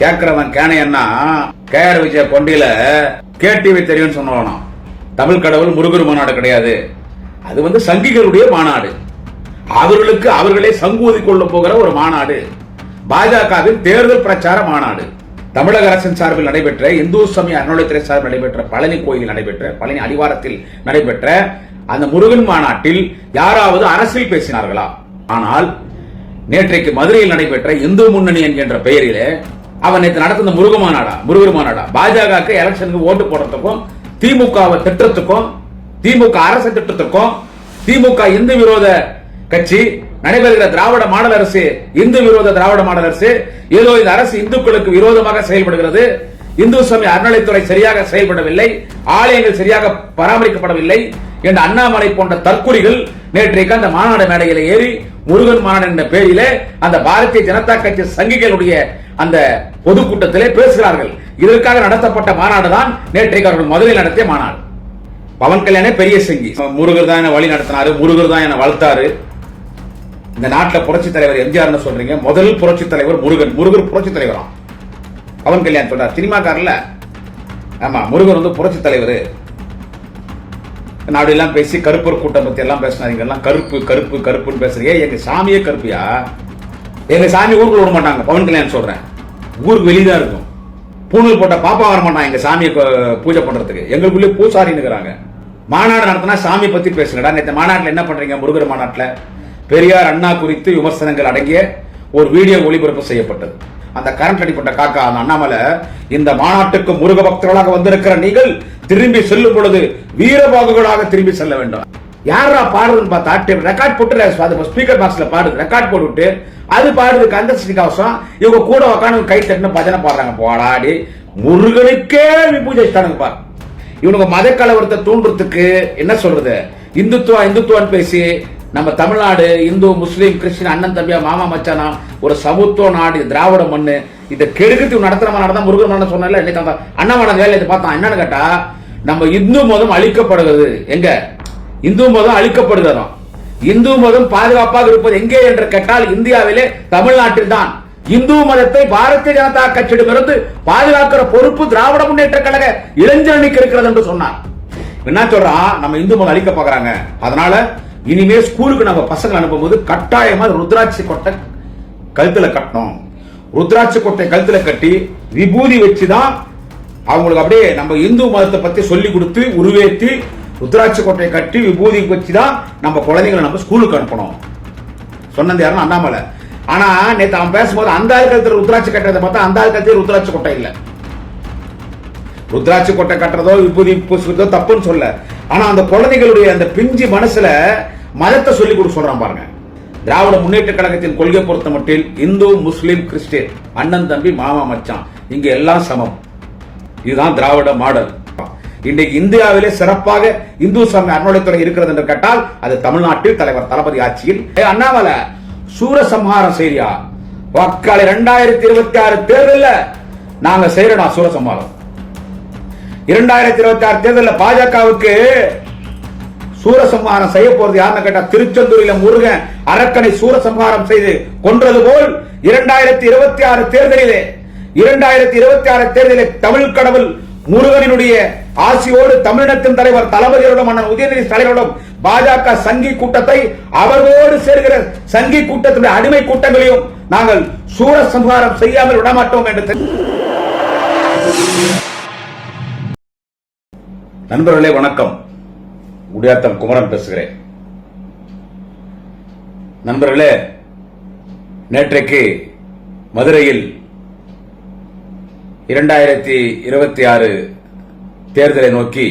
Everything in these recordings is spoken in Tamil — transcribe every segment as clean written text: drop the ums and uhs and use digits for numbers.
கேட்கிறவன் கேனையன்னா கேஆர் விஜய கொண்டியில கேடிவி தெரியும் சொன்னா தமிழ் கடவுள் முருகர் மாநாடு கிடையாது. அது சங்கிகளுடைய மாநாடு. அவர்களுக்கு அவர்களே சங்கூதி கொள்ள போகிற ஒரு மாநாடு. பாஜகவின் தேர்தல் பிரச்சார மாநாடு. தமிழக அரசின் சார்பில் நடைபெற்ற இந்து சமய அறநிலையத்துறை சார்பில் நடைபெற்ற பழனி கோயிலில் நடைபெற்ற பழனி அடிவாரத்தில் நடைபெற்ற அந்த முருகன் மாநாட்டில் யாராவது அரசியல் பேசினார்களா? ஆனால் நேற்றைக்கு மதுரையில் நடைபெற்ற இந்து முன்னணி என்கின்ற பெயரிலே அவன் நேற்று நடத்தின முருகர் மாநாடா பாஜக எலெக்ஷனுக்கு ஓட்டு போடுறதுக்கும் திமுகவை திட்டத்துக்கும் திமுக அரசு திட்டத்துக்கும் திமுக இந்து விரோத கட்சி நடைபெறுகிற திராவிட மாடல் அரசு இந்து விரோத திராவிட மாடல் அரசு ஏதோ இந்த அரசு இந்துக்களுக்கு விரோதமாக செயல்படுகிறது, இந்து சமய அறநிலைத்துறை சரியாக செயல்படவில்லை, ஆலயங்கள் சரியாக பராமரிக்கப்படவில்லை என்ற அண்ணாமலை போன்ற தற்குறிகள் நேற்றைக்கு அந்த மாநாடு மேடையில் ஏறி முருகன் மாநாடு என்ற பெயரிலே அந்த பாரதிய ஜனதா கட்சி சங்கிகளுடைய அந்த பொதுக்கூட்டத்திலே பேசுகிறார்கள். இதற்காக நடத்தப்பட்ட மாநாடு தான் நேற்றைக்கு அவர்கள் மதுரையில் நடத்திய மாநாடு. பவன் கல்யாணே பெரிய சங்கி. முருகர் தான் என்ன வழி நடத்தினாரு, முருகர் தான் என்ன வளர்த்தாரு. இந்த நாட்டில் புரட்சி தலைவர் எம்ஜிஆர் சொல்றீங்க, முதல் புரட்சி தலைவர் முருகர் புரட்சி தலைவரா? பவன் கல்யாண் சொல்றார், சினிமாக்காரல. ஆமா, முருகர் புரட்சி தலைவர். நாடு எல்லாம் பேசி கருப்பர் கூட்டம் பத்தி எல்லாம் பேசினாங்க. எல்லாம் கருப்பு கருப்பு கருப்புன்னு பேசுறீங்க. எங்க சாமியே கருப்பியா? எங்க சாமி ஊருக்குள்ள விட மாட்டாங்க. பவன் கல்யாண் சொல்றேன், ஊருக்கு வெளியதான் இருக்கும். பூணூல் போட்ட பாப்பா வர மாட்டான் எங்க சாமியை பூஜை பண்றதுக்கு. எங்களுக்குள்ளே பூசாரின்னு இருக்கிறாங்க. மாநாடு நடத்தினா சாமி பத்தி பேசுங்கடா. நேற்று மாநாட்டில் என்ன பண்றீங்க? முருகர் மாநாட்டில் பெரியார் அண்ணா குறித்து விமர்சனங்கள் அடங்கிய ஒரு வீடியோ ஒளிபரப்பு செய்யப்பட்டது. அந்த கரண்ட் அடிப்பட்ட காக்கா அந்த அண்ணாமலை, இந்த மாநாட்டுக்கு முருக பக்தர்களாக வந்திருக்கிற நீங்கள் திரும்பி செல்லும் பொழுது வீரபாகுகளாக திரும்பி செல்ல வேண்டும். யாரா பாடுறதுன்னு பார்த்தா ரெக்கார்ட் போட்டு ஸ்பீக்கர் பாக்ஸ்ல பாடுது, ரெக்கார்ட் போட்டுவிட்டு அது பாடுது கந்தசஷ்டி கவசம். இவங்க கூட உட்காந்து கை தட்டுன்னு பஜனை பாடுறாங்க. போடாடி, முருகனுக்கே பூஜை பாரு. இவனுக்கு மத கலவரத்தை தூண்டுறதுக்கு என்ன சொல்றது, இந்துத்துவான்னு பேசி நம்ம தமிழ்நாடு இந்து முஸ்லீம் கிறிஸ்டின் அண்ணன் தம்பியா மாமா மச்சானா ஒரு சமத்துவ நாடு திராவிட மண்ணு இதை கெடுக்கத்து நடத்துற மாநாடு தான் முருகன் மாநாடு சொன்னால. இன்னைக்கு அண்ணாமலை வேலை பார்த்தான். என்னன்னு கேட்டா, நம்ம இந்து மதம் அழிக்கப்படுகிறது. எங்க இந்து மதம் அழிக்கப்படுகிறதாம். இந்து மதம் பாதுகாப்பாக இருப்பது எங்கே என்று கேட்டால் இந்தியாவிலே தமிழ்நாட்டில் தான். இந்து மதத்தை பாரதிய ஜனதா கட்சியிடமிருந்து பாதுகாக்கிற பொறுப்பு திராவிட முன்னேற்ற கழக இளைஞரணிக்கு இருக்கிறது என்று சொன்னார். என்ன சொல்றான், நம்ம இந்து மதம் அழிக்க பாக்குறாங்க. அதனால இனிமே ஸ்கூலுக்கு நம்ம பசங்க அனுப்பும் போது கட்டாயமா ருத்ராட்சி கொட்டை கழுத்துல கட்டணும். ருத்ராட்சி கொட்டை கழுத்துல கட்டி விபூதி வச்சுதான் அவங்களுக்கு அப்படியே நம்ம இந்து மதத்தை பத்தி சொல்லி கொடுத்து உருவேற்றி ருத்ராட்சி கொட்டையை கட்டி விபூதி வச்சுதான் நம்ம குழந்தைங்களை நம்ம ஸ்கூலுக்கு அனுப்பணும் சொன்னது யாருன்னா அண்ணாமலை. ஆனா நேற்று அவன் பேசும்போது அந்த ஆள் கழுத்துல ருத்ராட்சி கட்டுறதை பார்த்தா அந்த ஆள் கழுத்துல ருத்ராட்சி கொட்டை இல்ல. ருத்ராட்சி கொட்டை கட்டுறதோ விபூதி பூசுறதோ தப்புன்னு சொல்ல. ஆனா அந்த குழந்தைகளுடைய அந்த பிஞ்சு மனசுல மதத்தை சொல்லி கொடுக்க சொல்றான் பாருங்க. திராவிட முன்னேற்ற கழகத்தின் கொள்கை பொறுத்த மட்டில் இந்து முஸ்லீம் கிறிஸ்டியன் அண்ணன் தம்பி மாமா மச்சான் இங்க எல்லாம் சமம். இதுதான் திராவிட மாடல். இன்றைக்கு இந்தியாவிலே சிறப்பாக இந்து சமய அறநிலையத்துறை இருக்கிறது என்று கேட்டால் அது தமிழ்நாட்டில் தலைவர் தளபதி ஆட்சியில். அண்ணாமலை சூரசம்ஹாரம் செய்யா வாக்காளி 2026 தேர்தலில் நாங்க செய்யறோம் சூரசம்ஹாரம். 2026 தேர்தலில் பாஜகவுக்கு சூரசம்ஹாரம் செய்ய போறது யாருன்னு கேட்டா, திருச்செந்தூரில் முருகன் அரக்கனை சூரசம்ஹாரம் செய்து கொன்றது போல் 2026 தேர்தலிலே தமிழ் கடவுள் முருகனினுடைய ஆசியோடு தமிழினத்தின் தலைவர் தளபதியோடும் அண்ணன் உதயநிதி தலைவரோடும் பாஜக சங்கி கூட்டத்தை அவர்களோடு சேர்கிற சங்கி கூட்டத்தினுடைய அடிமை கூட்டங்களையும் நாங்கள் சூரசம்ஹாரம் செய்யாமல் விடமாட்டோம் என்று. நண்பர்களே வணக்கம், உடையாத்தம் குமரன் பேசுகிறேன். நண்பர்களே, நேற்றைக்கு மதுரையில் 2026 தேர்தலை நோக்கி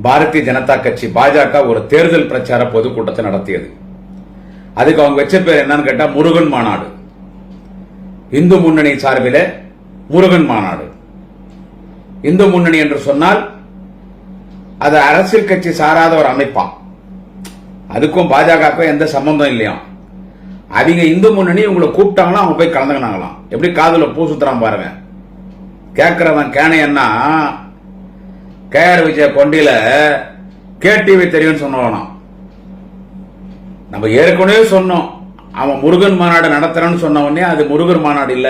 பாரதிய ஜனதா கட்சி பாஜக ஒரு தேர்தல் பிரச்சார பொதுக்கூட்டத்தை நடத்தியது. அதுக்கு அவங்க வச்ச பேர் என்னன்னு கேட்டா முருகன் மாநாடு. இந்து முன்னணி சார்பில் முருகன் மாநாடு. இந்து முன்னணி என்று சொன்னால் அது அரசியல் கட்சி சாராத ஒரு அமைப்பான். அதுக்கும் பாஜகவுக்கும் எந்த சம்பந்தம் இல்லையா. அவங்க இந்து முன்னணி உங்களை கூப்பிட்டாங்களா அவங்க போய் கலந்துக்கினாங்களாம். எப்படி காதுல பூ சுத்துறான் பாருங்க. கேட்கிறவன் கேனையன்னா கேஆர் விஜய கொண்டியில கேடிவி தெரியும் சொன்னான். நம்ம ஏற்கனவே சொன்னோம், அவன் முருகன் மாநாடு நடத்துறன்னு சொன்ன உடனே அது முருகர் மாநாடு இல்ல,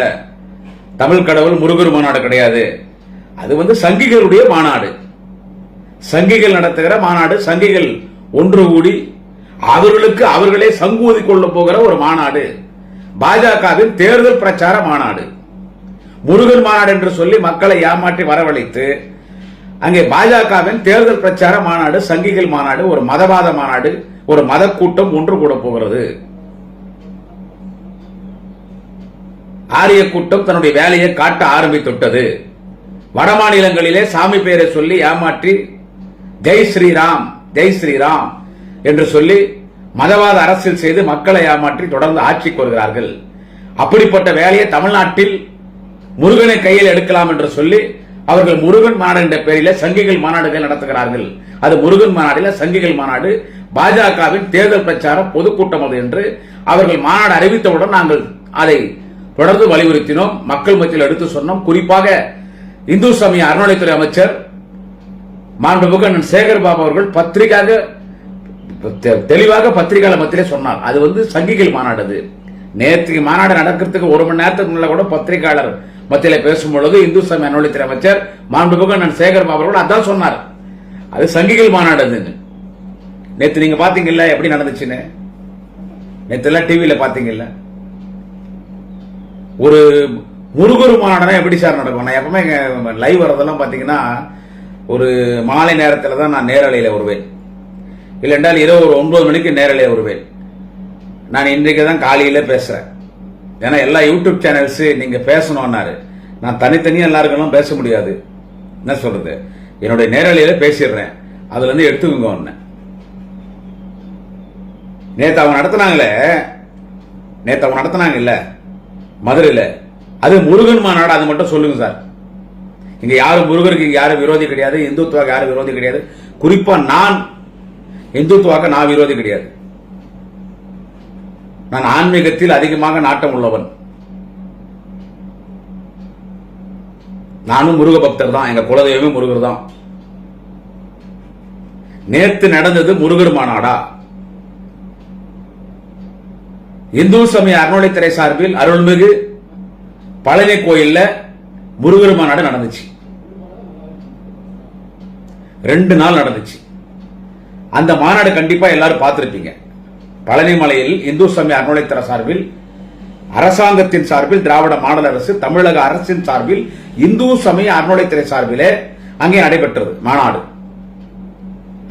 தமிழ் கடவுள் முருகர் மாநாடு கிடையாது. அது வந்து சங்கிகளுடைய மாநாடு, சங்கிகள் நடத்துகிற மாநாடு. சங்கிகள் ஒன்று கூடி அவர்களுக்கு அவர்களே சங்கூதி கொள்ள போகிற ஒரு மாநாடு. பாஜகவின் தேர்தல் பிரச்சார மாநாடு. முருகன் மாநாடு என்று சொல்லி மக்களை ஏமாற்றி வரவழைத்து அங்கே பாஜகவின் தேர்தல் பிரச்சார மாநாடு, சங்கிகள் மாநாடு, ஒரு மதவாத மாநாடு, ஒரு மத கூட்டம் ஒன்று கூட போகிறது. ஆரிய கூட்டம் தன்னுடைய வேலையை காட்ட ஆரம்பித்துவிட்டது. வட மாநிலங்களிலே சாமி பெயரை சொல்லி ஏமாற்றி ஜெய் ஸ்ரீராம் ஜெய் ஸ்ரீராம் என்று சொல்லி மதவாத அரசியல் செய்து மக்களை ஏமாற்றி தொடர்ந்து ஆட்சிக்கு வருகிறார்கள். அப்படிப்பட்ட வேலையை தமிழ்நாட்டில் முருகனை கையில் எடுக்கலாம் என்று சொல்லி அவர்கள் முருகன் மாநாடு என்ற பெயரில் சங்கிகள் மாநாடுகள் நடத்துகிறார்கள். அது முருகன் மாநாடு, சங்கிகள் மாநாடு, பாஜகவின் தேர்தல் பிரச்சாரம் பொதுக்கூட்டம் அது என்று அவர்கள் மாநாடு அறிவித்தவுடன் நாங்கள் அதை தொடர்ந்து வலியுறுத்தினோம், மக்கள் மத்தியில் எடுத்து சொன்னோம். குறிப்பாக இந்து சமய அறநிலைத்துறை அமைச்சர் மாண்புமிகு அண்ணன் சேகர் பாபு அவர்கள் பத்திரிகையாக தெளிவாக பத்திரிகையாளர் மத்தியிலே சொன்னார். அது வந்து சங்கிகள் மாநாடு. நேற்று மாநாடு நடக்கிறதுக்கு ஒரு மணி நேரத்துக்கு முன்னால கூட பத்திரிகையாளர் மத்தியில பேசும்பொழுது இந்து சமய அறநிலைத்துறை அமைச்சர் மாண்புமிகு அண்ணன் சேகர் பாபு அவர்கள் அதான் சொன்னார், அது சங்கிகள் மாநாடு. நேற்று நீங்க பாத்தீங்கல்ல எப்படி நடந்துச்சுன்னு? நேற்று எல்லாம் டிவியில பாத்தீங்கல்ல? ஒரு முருகர் மாநாடு எப்படி சார் நடக்கும்? நான் எப்பவுமே லைவ் வரதெல்லாம் பாத்தீங்கன்னா ஒரு மாலை நேரத்தில் தான் நான் நேரலையில வருவேன், இல்லைன்றால் இரவு ஒரு 9 மணிக்கு நேரலையில வருவேன். நான் இன்றைக்கு தான் காலையில பேசுறேன். ஏன்னா எல்லா யூடியூப் சேனல்ஸ் நீங்க பேசணும்னாரு, நான் தனித்தனியா எல்லாருக்கெல்லாம் பேச முடியாது. என்ன சொல்றது, என்னுடைய நேரலையில பேசிடுறேன், அதுல இருந்து எடுத்துக்கோங்க. ஒண்ணு நேத்து அவங்க நடத்தினாங்கல்ல மதுரையில, அது முருகன் மாநாடு. அது மட்டும் சொல்லுங்க சார். இங்க யாரும் முருகருக்கு யாரும் விரோதி கிடையாது, இந்துத்துவாக்கு யாரும் விரோதி கிடையாது. குறிப்பா நான் இந்துத்துவாக்க நான் விரோதி கிடையாது. நான் ஆன்மீகத்தில் அதிகமாக நாட்டம் உள்ளவன். நானும் முருக பக்தர் தான், எங்க குலதெய்வமே முருகர் தான். நேத்து நடந்தது முருகர் மாநாடா? இந்து சமய அறநிலைத்துறை சார்பில் அருள்மிகு பழனி கோயில்ல முருகர் மாநாடு நடந்துச்சு. 2 நாள் நடந்துச்சு. அந்த மாநாடு கண்டிப்பா எல்லாரும் பார்த்திருப்பீங்க. பழனி மலையில் இந்து சமய அறநிலைத்துறை சார்பில், அரசாங்கத்தின் சார்பில், திராவிட மாடல் அரசு, தமிழக அரசின் சார்பில், இந்து சமய அறநிலைத்துறை சார்பிலே அங்கே நடைபெற்றது மாநாடு.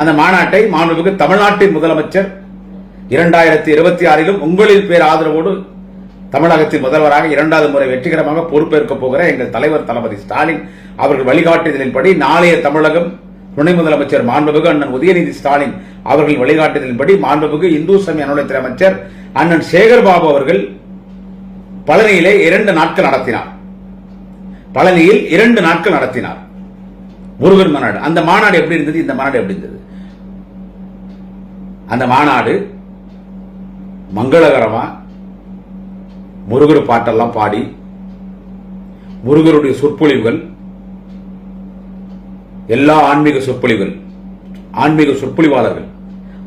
அந்த மாநாட்டை மாண்புமிகு தமிழ்நாட்டின் முதலமைச்சர் 2026 உங்களின் பேர் ஆதரவோடு தமிழகத்தின் முதல்வராக 2வது முறை வெற்றிகரமாக பொறுப்பேற்க போகிற எங்கள் தலைவர் தளபதி ஸ்டாலின் அவர்கள் வழிகாட்டுதலின்படி, நாளைய தமிழகம் துணை முதலமைச்சர் மாண்புமிகு அண்ணன் உதயநிதி ஸ்டாலின் அவர்கள் வழிகாட்டுதலின்படி, மாண்புமிகு இந்து சமய அறநிலைத்துறை அமைச்சர் அண்ணன் சேகர் பாபு அவர்கள் பழனியிலே 2 நாட்கள் நடத்தினார். பழனியில் 2 நாட்கள் நடத்தினார் முருகன் மாநாடு. அந்த மாநாடு எப்படி இருந்தது, இந்த மாநாடு எப்படி இருந்தது? அந்த மாநாடு மங்களகரமா முருகர் பாட்டெல்லாம் பாடி, முருகருடைய சொற்பொழிவுகள், எல்லா ஆன்மீக சொற்பொழிவாளர்கள்,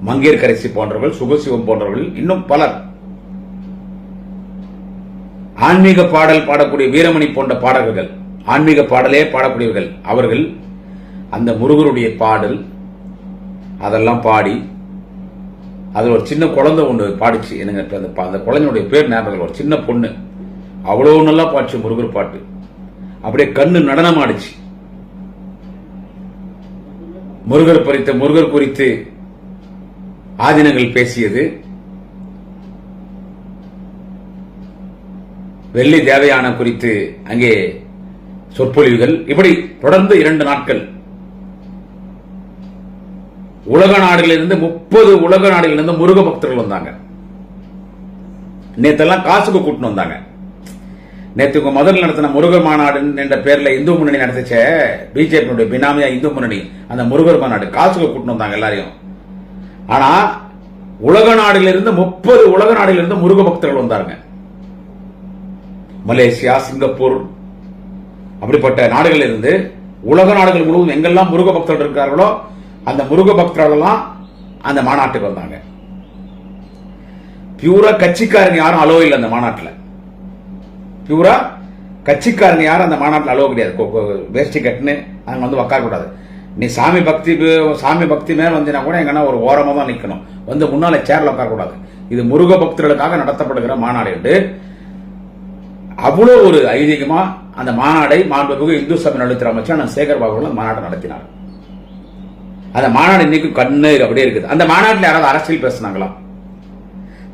மங்கையர்கரசி போன்றவர்கள், சுகசிவம் போன்றவர்கள், இன்னும் பலர், ஆன்மீக பாடல் பாடக்கூடிய வீரமணி போன்ற பாடகர்கள், ஆன்மீக பாடலே பாடக்கூடியவர்கள், அவர்கள் அந்த முருகருடைய பாடல் அதெல்லாம் பாடி, அதுல ஒரு சின்ன குழந்தை ஒன்று பாடிச்சு. எனக்கு அந்த குழந்தையுடைய பேர் ஞாபகம், ஒரு சின்ன பொண்ணு, அவ்வளவு நல்லா பாடிச்சு முருகர் பாட்டு. அப்படியே கண்ணு நடனம் ஆடிச்சு. முருகர் குறித்து ஆதீனங்கள் பேசியது, வெள்ளி தேவயான குறித்து அங்கே சொற்பொழிவுகள், இப்படி தொடர்ந்து 2 நாட்கள். உலக நாடுகளிலிருந்து 30 உலக நாடுகளிலிருந்து முருக பக்தர்கள் வந்தாங்க. நேத்தெல்லாம் காசுக்கு கூட்டின்னு வந்தாங்க. நேற்று உங்க முதல்ல நடத்தின முருகர் மாநாடு என்ற பேர்ல இந்து முன்னணி நடத்திச்ச பிஜேபியுடைய பினாமியா இந்து முன்னணி, அந்த முருகர் மாநாடு காசுக்கு கூட்டின்னு வந்தாங்க எல்லாரையும். ஆனா உலக நாடுகளிலிருந்து 30 உலக நாடுகளிலிருந்து முருக பக்தர்கள் வந்தாங்க. மலேசியா, சிங்கப்பூர், அப்படிப்பட்ட நாடுகளில் இருந்து உலக நாடுகள் முழுவதும் எங்கெல்லாம் முருக பக்தர்கள் இருக்கிறார்களோ அந்த முருக பக்தர்கள் எல்லாம் அந்த மாநாட்டுக்கு வந்தாங்க. பியூரா கட்சிக்காரங்க யாரும் அலோ இல்லை அந்த மாநாட்டில். பியூரா கட்சிக்காரங்க யாரும் அந்த மாநாட்டில் அளவு கிடையாது. வேஷ்டி கட்டுன்னு அங்க வந்து உட்காரக்கூடாது. நீ சாமி பக்தி மேல வந்தீங்கன்னா கூட எங்கன்னா ஒரு ஓரமா தான் நிக்கணும். வந்து முன்னால சேர்ல உட்காரக்கூடாது. இது முருக பக்தர்களுக்காக நடத்தப்படுகிற மாநாடு என்று அவ்வளவு ஒரு ஐதீகமா அந்த மாநாடை மாண்புமிகு இந்து சமய நலத்துறை அமைச்சர் சேகர் பாபு மாநாடு நடத்தினார். அந்த மாநாடு இன்னைக்கு கண்ணு அப்படியே இருக்குது. அந்த மாநாட்டில் யாராவது அரசியல் பேசினாங்களா?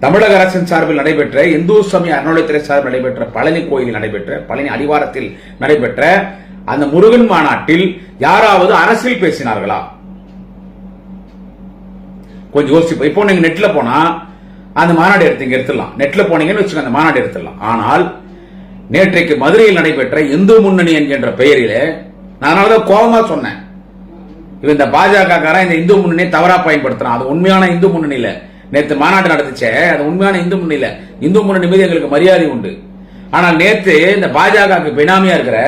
தமிழக அரசின் சார்பில் நடைபெற்ற இந்து சமய அறநிலையத்துறை சார்பில் நடைபெற்ற பழனி கோயிலில் நடைபெற்ற பழனி அடிவாரத்தில் நடைபெற்ற அந்த முருகன் மாநாட்டில் யாராவது அரசியல் பேசினார்களா? கொஞ்சம் யோசிச்சு. இப்போ நீங்க நெட்ல போனா அந்த மாநாடு எடுத்துடலாம். நெட்ல போனீங்கன்னு வச்சுக்கோங்க, அந்த மாநாடு எடுத்துடலாம். ஆனால் நேற்றைக்கு மதுரையில் நடைபெற்ற இந்து முன்னணி என்கின்ற பெயரிலே நான் கோபமா சொன்னேன், இந்த பாஜக இந்த இந்து முன்னணியை தவறா பயன்படுத்துறான். அது உண்மையான இந்து முன்னணியில நேற்று மாநாடு நடந்துச்சே, அது உண்மையான இந்து முன்னணியில. இந்து முன்னணி மீது எங்களுக்கு மரியாதை உண்டு. ஆனால் நேற்று இந்த பாஜக பினாமியா இருக்கிற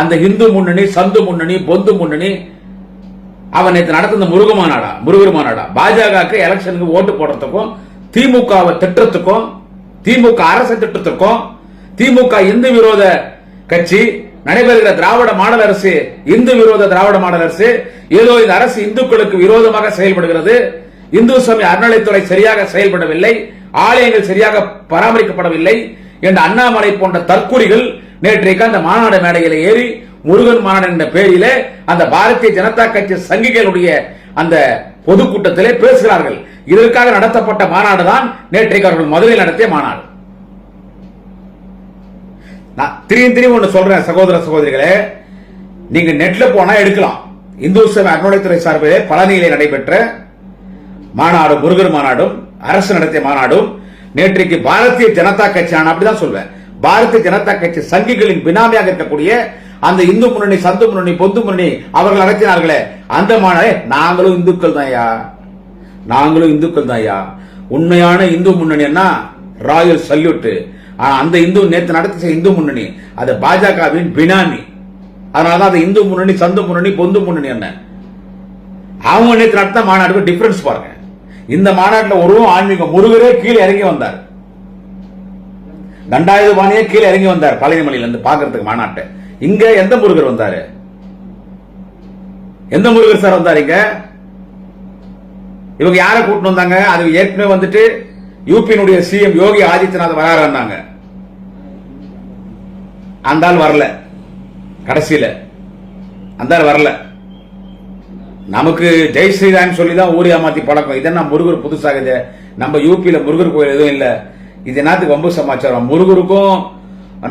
அந்த இந்து முன்னணி, சந்து முன்னணி, பொந்து முன்னணி, அவன் நேற்று நடந்த முருகர் மாநாடா பாஜக எலெக்ஷனுக்கு ஓட்டு போடுறதுக்கும் திமுகவை திட்டத்துக்கும் திமுக அரசு திட்டத்துக்கும் திமுக இந்து விரோத கட்சி நடைபெறுகிற திராவிட மாடல் அரசு, இந்து விரோத திராவிட மாடல் அரசு, ஏதோ இந்த அரசு இந்துக்களுக்கு விரோதமாக செயல்படுகிறது, இந்து சமய அறநிலைத்துறை சரியாக செயல்படவில்லை, ஆலயங்கள் சரியாக பராமரிக்கப்படவில்லை என்ற அண்ணாமலை போன்ற தற்கூறிகள் நேற்றைக்கு அந்த மாநாடு மேடையில் ஏறி முருகன் மாநாடு என்ற பெயரில அந்த பாரதிய ஜனதா கட்சி சங்கிகளுடைய அந்த பொதுக்கூட்டத்திலே பேசுகிறார்கள். இதற்காக நடத்தப்பட்ட மாநாடு தான் நேற்றைக்கு அவர்கள் மதுரையில் நடத்திய மாநாடு. நான் திரும்பி ஒன்று சொல்றேன் சகோதர சகோதரிகளே, நீங்க நெட்ல போனா எடுக்கலாம். இந்து சமய அறநிலையத்துறை சார்பிலே பழனியிலே நடைபெற்ற மாநாடு, முருகர் மாநாடும் அரசு நடத்திய மாநாடும் நேற்றைக்கு பாரதிய ஜனதா கட்சி, நான் அப்படிதான் சொல்வேன், பாரதிய ஜனதா கட்சி சங்கிகளின் பினாமியாக இருக்கக்கூடிய அந்த இந்து முன்னணி, சந்து முன்னணி, பொந்து முன்னணி அவர்கள் நடத்தினார்களே அந்த மாநாடு, நாங்களும் இந்துக்கள் தான். உண்மையான இந்து முன்னணின்னா ராயல் சல்யூட். அந்த இந்து நேற்று நடத்திய இந்து முன்னணி அது பாஜகவின் பினாமி. அதனாலதான் அது இந்து முன்னணி, சந்து முன்னணி, பொந்து முன்னணி என்ன. அவங்க நேற்று நடத்த மாநாடுக்கு டிஃபரன்ஸ் பாருங்க. இந்த மாநாட்டில் ஒரு ஆன்மீக முருகரே கீழே இறங்கி வந்தார், தண்டாயுதபாணியே கீழே இறங்கி வந்தார் பழனிமலையில இருந்து பாக்குறதுக்கு மாநாட்டை. இங்க எந்த முருகர் வந்தாரு? எந்த முருகர் சார் வந்தாரு? இவங்க யாரை கூட்டிட்டு வந்தாங்க? அது ஏற்கனவே வந்துட்டு யூபியினுடைய சிஎம் யோகி ஆதித்யநாத் வராருன்னாங்க. அந்த ஆள் வரல, கடைசியில அந்த ஆள் வரல. நமக்கு ஜெய் ஸ்ரீராம் சொல்லிதான் ஊரியா மாத்தி பழக்கம். இதென்ன முருகர் புதுசாகுது? நம்ம யூபியில முருகர் கோயில் எதுவும் இல்ல. இது என்னத்துக்கு வம்பு சமாச்சாரம்? முருகருக்கும்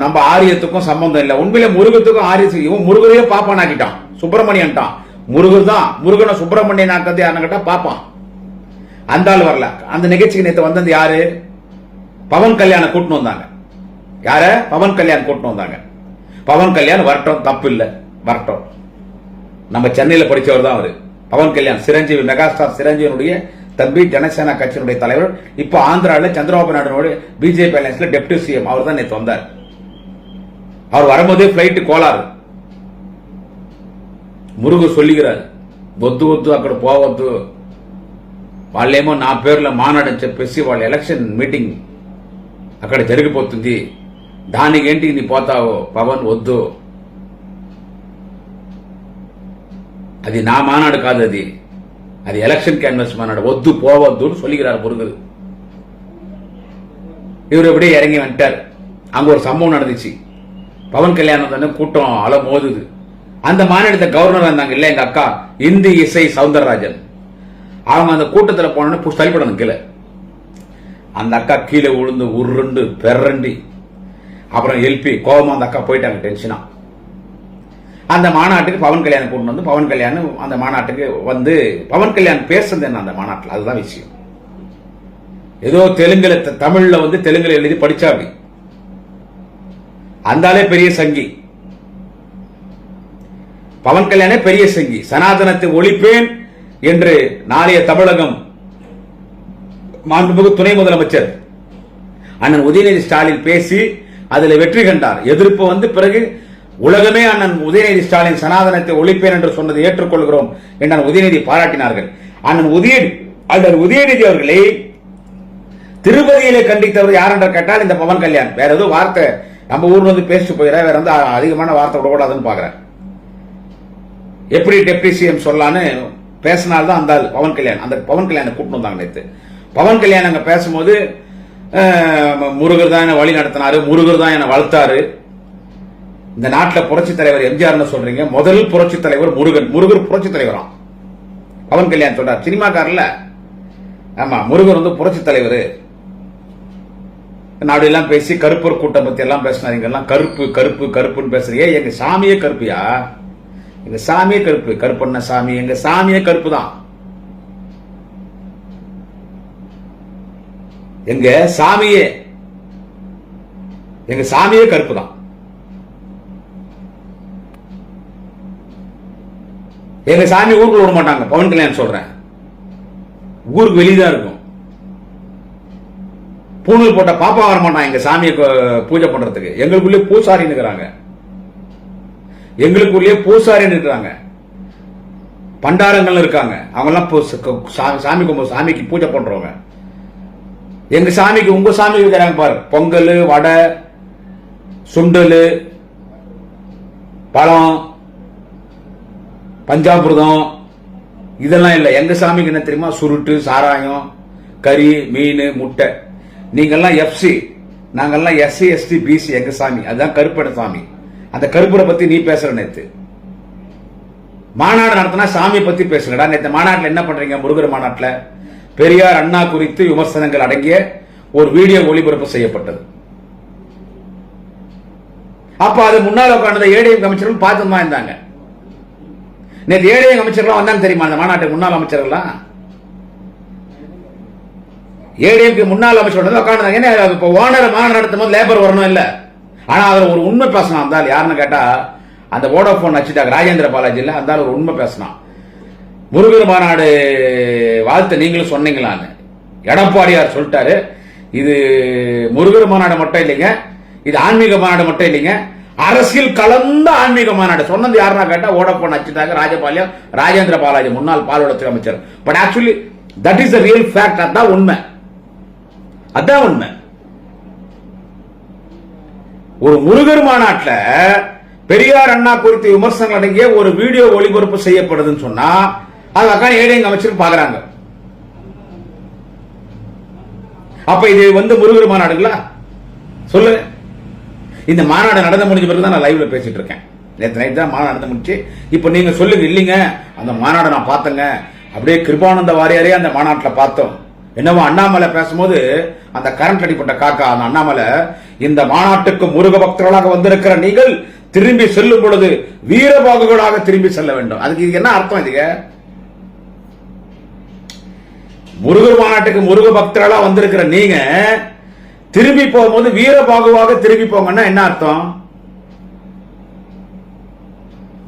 நம்ம ஆரியத்துக்கும் சம்பந்தம் இல்ல. உண்மையில முருகத்துக்கும் ஆரிய இவன் முருகரையே பாப்பான் ஆக்கிட்டான், சுப்பிரமணியன்ட்டான். முருகர் தான் முருகனை சுப்பிரமணியன் ஆக்கிறது யாருன்னு கேட்டா பாப்பான். அந்த ஆள் வரல. அந்த நிகழ்ச்சிக்கு நேற்று வந்தது யாரு? பவன் கல்யாண கூட்டின்னு வந்தாங்க. யார? பவன் கல்யாண் கூட்டின்னு வந்தாங்க. பவன் கல்யாண் வரட்டும், தப்பு இல்ல, வரட்டும். நம்ம சென்னையில் படிச்சவர் தான் அவரு. பவன் கல்யாண் சிரஞ்சீவி, மெகாஸ்டார் சிரஞ்சீவியுடைய தம்பி, ஜனசேனா கட்சியினுடைய தலைவர். இப்ப ஆந்திராவில் சந்திரபாபு நாயுடு பிஜேபி அலையன்ஸ்ல டெப்டி சிஎம். அவர் தான் நேற்று வந்தார். அவர் வரும்போதே பிளைட் கோளாறு. మురుగు సొల్లిగిరారు వద్దు వద్దు అక్కడ పోవద్దు వాళ్ళేమో నా పేర్ల మానాడని చెప్పేసి వాళ్ళ ఎలక్షన్ మీటింగ్ అక్కడ జరిగిపోతుంది దానికి ఏంటి నీ పోతావు పవన్ వద్దు అది నా మానాడు కాదు అది అది ఎలక్షన్ క్యాన్వస్ మానాడు వద్దు పోవద్దు అని சொல்லிக்கிறார் முருகர் இவர் அப்படியே இறங்கி வந்துட்டார் அங்க ஒரு சம்பவம் நடந்துச்சு பவன் கல்யாணம் தானே கூட்டம் அல மோதுது அந்த மாநிலத்தை கவர்னர் வந்தாங்க இல்ல எங்க அக்கா இந்தி இசை சவுந்தரராஜன் அவங்க அந்த கூட்டத்தில் போனோன்னு தள்ளிப்படணும் கீழே அந்த அக்கா கீழே விழுந்து உருண்டு பெரண்டி அப்புறம் எழுப்பி கோபமா அந்த அக்கா போயிட்டாங்க டென்ஷனா அந்த மாநாட்டுக்கு பவன் கல்யாணம் கூட்டு வந்து பவன் கல்யாணம் அந்த மாநாட்டுக்கு வந்து பவன் கல்யாணம் பேசுறது என்ன அந்த மாநாட்டில் அதுதான் விஷயம் ஏதோ தெலுங்குல தமிழ்ல வந்து தெலுங்குல எழுதி படிச்சா அப்படி அந்தாலே பெரிய சங்கி பவன் கல்யாணே பெரிய சங்கி சனாதனத்தை ஒழிப்பேன் என்று நாளைய தமிழகம் மாண்புமிகு துணை முதலமைச்சர் அண்ணன் உதயநிதி ஸ்டாலின் பேசி அதில் வெற்றி கண்டார் எதிர்ப்பு வந்து பிறகு உலகமே அண்ணன் உதயநிதி ஸ்டாலின் சனாதனத்தை ஒழிப்பேன் என்று சொன்னதை ஏற்றுக்கொள்கிறோம் என்று உதயநிதி பாராட்டினார்கள் அண்ணன் உதயநிதி அவர்களை திருப்பதியிலே கண்டித்தவர் யார் என்று கேட்டால் இந்த பவன் கல்யாண் வேற ஏதோ வார்த்தை நம்ம ஊர்ல வந்து பேசிட்டு போயிடறேன், வேற வந்து அதிகமான வார்த்தை விடக்கூடாதுன்னு பாக்குறேன். எப்படி டெப்டி சிஎம் சொல்லலான்னு பேசினால்தான் அந்த பவன் கல்யாண், அந்த பவன் கல்யாணை கூட்டிட்டு வந்தாங்க நேற்று. பவன் கல்யாண் அங்க பேசும்போது முருகர் தான் என்ன வழி நடத்தினாரு, முருகர் தான் என்ன வளர்த்தாரு. இந்த நாட்டில் புரட்சி தலைவர் எம்ஜிஆர் சொல்றீங்க, முதல் புரட்சி தலைவர் முருகன், முருகர் புரட்சி தலைவராம். பவன் கல்யாண் சொல்றார், சினிமாக்காரர்ல. ஆமா, முருகர் வந்து புரட்சி தலைவர். நாடு எல்லாம் பேசி கருப்பர் கூட்டம் பத்தி எல்லாம் பேசினாங்க, எல்லாம் கருப்பு கருப்பு கருப்புன்னு பேசுறீங்க. எங்க சாமியே கருப்பியா? எங்க சாமியே கருப்பு. கருப்பண்ண சாமி, எங்க சாமியே கருப்பு தான். எங்க சாமியே கருப்பு தான். எங்க சாமி ஊருக்குள்ள விட மாட்டாங்க. பவன் கல்யாண் சொல்றேன், ஊருக்கு வெளியதான் இருக்கும். பூணூல் போட்ட பாப்பா வர மாட்டான் எங்க சாமியை பூஜை பண்றதுக்கு. எங்களுக்குள்ளே பூசாரி இருக்கிறாங்க, எங்களுக்குள்ளே பூசாரி இருக்கிறாங்க, பண்டாரங்கள் இருக்காங்க. அவங்க எல்லாம் சாமிக்கு பூஜை பண்றவங்க. எங்க சாமிக்கு உங்க சாமிக்கு இருக்கிறாங்க பாரு, பொங்கல், வடை, சுண்டல், பழம், பஞ்சாபிரதம், இதெல்லாம் இல்லை. எங்க சாமிக்கு என்ன தெரியுமா? சுருட்டு, சாராயம், கறி, மீன், முட்டை. நீங்கெல்லாம் எஃப்சி, நாங்கெல்லாம் எஸ்சி எஸ்டி பிசி. எங்க சாமி அதுதான் கருப்பட சாமி. அந்த கருப்படை பத்தி நீ பேசுற. நேத்து மாநாடு நடத்தினா சாமி பத்தி பேசுங்கடா. நேற்று மாநாட்டில் என்ன பண்றீங்க? முருகர் மாநாட்டில் பெரியார் அண்ணா குறித்து விமர்சனங்கள் அடங்கிய ஒரு வீடியோ ஒளிபரப்பு செய்யப்பட்டது. அப்ப அது முன்னாள் உட்கார்ந்த ஏடிஎம் அமைச்சர்கள் பார்த்து தான் இருந்தாங்க. நேற்று ஏடிஎம் அமைச்சர்கள் வந்தாங்க தெரியுமா? அந்த மாநாட்டுக்கு முன்னாள் அமைச்சர்கள்லாம், ஏடிஎம்க்கு முன்னாள் அமைச்சர் உட்கார்ந்தாங்க. ஏன்னா இப்போ ஓனர் மாநாடு நடத்தும் போது லேபர் வரணும் இல்ல. ஆனா அதில் ஒரு உண்மை பேசணும். அந்த யாருன்னு கேட்டா, அந்த வோடாபோன் வச்சுட்டாங்க ராஜேந்திர பாலாஜி இல்ல, அந்த ஒரு உண்மை பேசணும். முருகர் மாநாடு வாழ்த்து நீங்களும் சொன்னீங்களான்னு எடப்பாடியார் சொல்லிட்டாரு. இது முருகர் மாநாடு மட்டும் இல்லைங்க, இது ஆன்மீக மாநாடு மட்டும் இல்லைங்க, அரசியல் கலந்த ஆன்மீக மாநாடு. சொன்னது யாருன்னா கேட்டா வோடாபோன் வச்சுட்டாங்க ராஜபாளையம் ராஜேந்திர பாலாஜி, முன்னாள் பால்வளத்துறை அமைச்சர். But actually that is the real fact. அதான் உண்மை, அதான் உண்மை. ஒரு முருகர் மாநாட்டில் பெரியார் அண்ணா குறித்து விமர்சனம் அடங்கிய ஒரு வீடியோ ஒளிபரப்பு செய்யப்படுதுன்னு சொன்னா அதுக்கான ஏடிஎம் அமைச்சர் பாக்குறாங்க. அப்ப இது வந்து முருகர் மாநாடுங்களா? சொல்லு. இந்த மாநாடு நடந்து முடிஞ்ச பிறகு தான் நான் லைவ்ல பேசிட்டு இருக்கேன். நேற்று நைட் தான் மாநாடு நடந்து முடிச்சு. இப்ப நீங்க சொல்லுங்க, இல்லீங்க அந்த மாநாடு நான் பார்த்தேங்க, அப்படியே கிருபானந்த வாரியாரே அந்த மாநாட்டில் பார்த்தோம். என்னவோ அண்ணாமலை பேசும்போது அந்த கரண்ட் அடிப்பட்ட காக்கா அந்த அண்ணாமலை, இந்த மாநாட்டுக்கு முருக பக்தர்களாக வந்திருக்கிற நீங்கள் திரும்பி செல்லும் பொழுது வீரபாகுகளாக திரும்பி செல்ல வேண்டும். அதுக்கு இது என்ன அர்த்தம்? இதுக்கு முருகர் மாநாட்டுக்கு முருக பக்தர்களா வந்திருக்கிற நீங்க திரும்பி போகும்போது வீரபாகுவாக திரும்பி போங்கன்னா என்ன அர்த்தம்?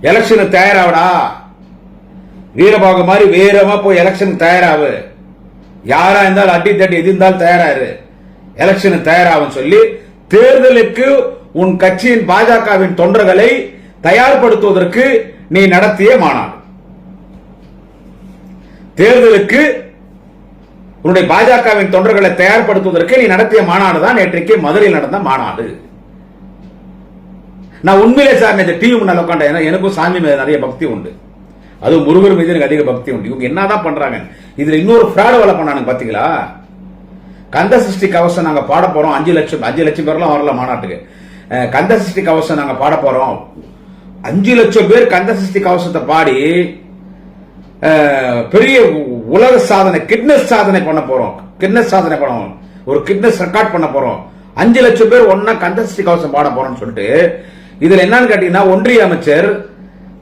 எலெக்ஷனுக்கு தயாராவடா, வீரபாகு மாதிரி வீரமா போய் எலெக்ஷனுக்கு தயாராகு. யாரா இருந்தாலும் அடி தட்டி எது இருந்தாலும் தயாராரு, எலெக்ஷனுக்கு தயாராகும் சொல்லி தேர்தலுக்கு உன் கட்சியின் பாஜகவின் தொண்டர்களை தயார்படுத்துவதற்கு நீ நடத்திய மாநாடு. தேர்தலுக்கு உன்னுடைய பாஜகவின் தொண்டர்களை தயார்படுத்துவதற்கு நீ நடத்திய மாநாடு தான் நேற்றைக்கு மதுரையில் நடந்த மாநாடு. நான் உண்மையிலே சார் இந்த டிவி முன்னால உட்காண்டேன். எனக்கும் சாமி மீது நிறைய பக்தி உண்டு, அது முருகர் மீது எனக்கு அதிக பக்தி உண்டு. இவங்க என்னதான் பண்றாங்க? இதுல இன்னொரு ஃப்ராட் வேலை பண்ணானுங்க பாத்தீங்களா? கந்த சஷ்டி கவசம் நாங்க பாட போறோம். 5 லட்சம் பேர்லாம் வரல மாநாட்டுக்கு. கந்த சஷ்டி கவசம் நாங்க பாட போறோம். 5 லட்சம் பேர் கந்த சஷ்டி கவசத்தை பாடி பெரிய உலக சாதனை, கிட்னஸ் சாதனை பண்ண போறோம். கிட்னஸ் சாதனை பண்ணுவோம், ஒரு கிட்னஸ் ரெக்கார்ட் பண்ண போறோம். 5 லட்சம் பேர் ஒன்னா கந்த சஷ்டி கவசம் பாட போறோம்னு சொல்லிட்டு இதுல என்னன்னு கேட்டீங்கன்னா, ஒன்றிய அமைச்சர்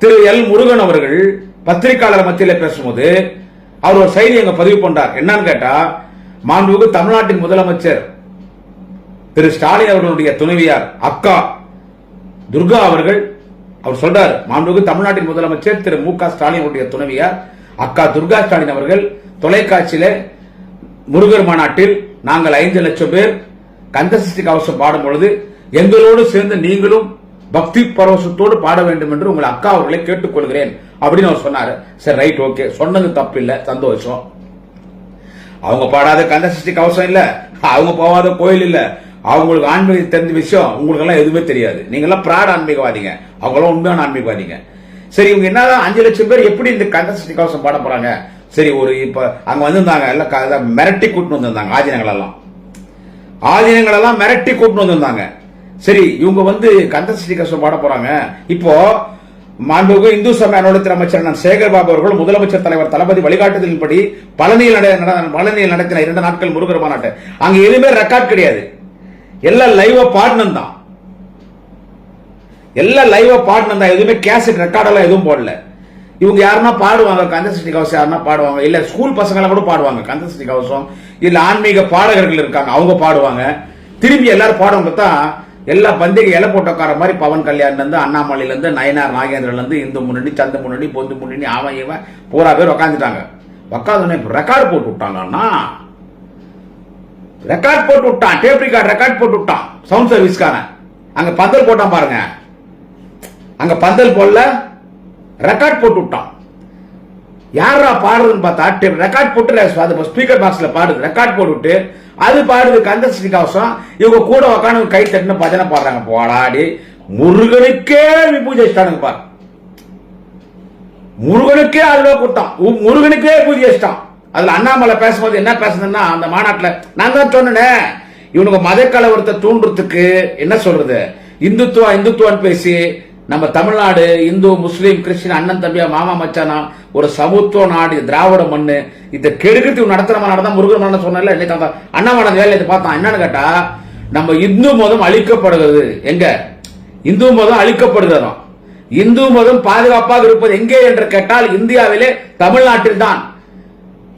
திரு எல் முருகன் அவர்கள் பத்திரிகையாளர் மத்தியில் பேசும்போது அவர் ஒரு செய்தி அங்க பதிவு பண்றார். என்னன்னு கேட்டா, மாண்புமிகு தமிழ்நாட்டின் முதலமைச்சர் திரு ஸ்டாலின் அவர்களுடைய துணைவியார் அக்கா துர்கா அவர்கள், அவர் சொல்றார், மாண்புமிகு தமிழ்நாட்டின் முதலமைச்சர் திரு மு க ஸ்டாலின் அவருடைய துணைவியார் அக்கா துர்கா ஸ்டாலின் அவர்கள் தொலைக்காட்சியில முருகர் மாநாட்டில் நாங்கள் 5 லட்சம் பேர் கந்தசஷ்டி கவசம் பாடும் பொழுது எங்களோடு சேர்ந்து நீங்களும் பக்தி பரவசத்தோடு பாட வேண்டும் என்று உங்கள் அக்கா அவர்களை கேட்டுக்கொள்கிறேன் அப்படின்னு அவர் சொன்னாரு. சரி, ரைட், ஓகே, சொன்னது தப்பு இல்ல, சந்தோஷம். அவங்க பாடாத கந்தசஷ்டி கவசம் இல்ல, அவங்க போவாத கோயில் இல்ல, அவங்களுக்கு ஆன்மீகம் தெரிஞ்ச விஷயம் உங்களுக்கு எல்லாம் எதுவுமே தெரியாது. நீங்க எல்லாம் பிராட் ஆன்மீகவாதிங்க, அவங்க எல்லாம் உண்மையான ஆன்மீகவாதிங்க. சரி, இவங்க என்னதான் 5 லட்சம் பேர் எப்படி இந்த கந்தசஷ்டி கவசம் பாட போறாங்க? சரி, ஒரு இப்ப அங்க வந்திருந்தாங்க எல்லாம் மிரட்டி கூட்டு வந்திருந்தாங்க, ஆதீனங்கள் எல்லாம் மிரட்டி கூட்டு வந்திருந்தாங்க. சரி, இவங்க வந்து கந்தசஷ்டி கவசம் பாட போறாங்க. இப்போ மாண்புமிகு இந்து சமய அறநிலையத்துறை அமைச்சர் சேகர் பாபு அவர்கள் முதலமைச்சர் தலைவர் தளபதி வழிகாட்டுதலின்படி பழனியில் நடத்தின 2 நாட்கள் முருகர் மாநாட்டு. அங்க எதுவுமே ரெக்கார்ட் கிடையாது, எல்லாம் லைவா பாடணும் தான், எதுவுமே கேசட் ரெக்கார்ட் எல்லாம் எதுவும் போடல. இவங்க யாருன்னா பாடுவாங்க கந்தசஷ்டி கவசம், யாருன்னா பாடுவாங்க, இல்ல ஸ்கூல் பசங்களை கூட பாடுவாங்க கந்தசஷ்டி கவசம், இல்ல ஆன்மீக பாடகர்கள் இருக்காங்க அவங்க பாடுவாங்க. திரும்பி எல்லாரும் பாடுவாங்க தான் எல்லா பந்திகை இலை போட்டக்கார மாதிரி பவன் கல்யாண்ல இருந்து, அண்ணாமலையில இருந்து, நயனார் நாகேந்திரன்ல இருந்து, இந்து முன்னணி, சந்த முன்னணி, பொந்து முன்னணி, அவன் இவன் பூரா பேர் உக்காந்துட்டாங்க. உக்காந்து ரெக்கார்டு போட்டு விட்டாங்கன்னா, ரெக்கார்ட் போட்டு விட்டான், டேப் ரெக்கார்ட் போட்டு விட்டான் சவுண்ட் சர்வீஸ்க்கான. அங்க பந்தல் போட்டான் பாருங்க, அங்க பந்தல் போடல, ரெக்கார்ட் போட்டு விட்டான். யாரா பாடுறதுன்னு பார்த்தா ரெக்கார்ட் போட்டு ஸ்பீக்கர் பாக்ஸ்ல பாடுது, ரெக்கார்ட் போட்டு அது பாடுது கந்தசஷ்டி கவசம். இவங்க கூட உட்காந்து கை தட்டுன்னு பஜனை பாடுறாங்க. போடாடி, முருகனுக்கே விபூஜை வச்சிட்டானுங்க பாரு, முருகனுக்கே அல்வா கூட்டம், முருகனுக்கே பூஜை வச்சிட்டான். அதுல அண்ணாமலை பேசும்போது என்ன பேசுதுன்னா, அந்த மாநாட்டில் நான் தான் சொன்னேன், இவனுக்கு மத கலவரத்தை தூண்டுறதுக்கு என்ன சொல்றது, இந்துத்துவான்னு பேசி நம்ம தமிழ்நாடு இந்து முஸ்லீம் கிறிஸ்டின் அண்ணன் தம்பியா மாமா மச்சானா ஒரு சமத்துவ நாடு, திராவிட மண்ணு, இந்த கெடுக்கிறதுக்கு நடத்துற மாநாடு தான் முருகன் மாநாடு சொன்னல. இன்னைக்கு அண்ணாமலை வேலையை பார்த்தான். என்னன்னு கேட்டா, நம்ம இந்து மதம் அழிக்கப்படுகிறது, எங்க இந்து மதம் அழிக்கப்படுகிறோம், இந்து மதம் பாதுகாப்பாக இருப்பது எங்கே என்று கேட்டால் இந்தியாவிலே தமிழ்நாட்டில் தான்.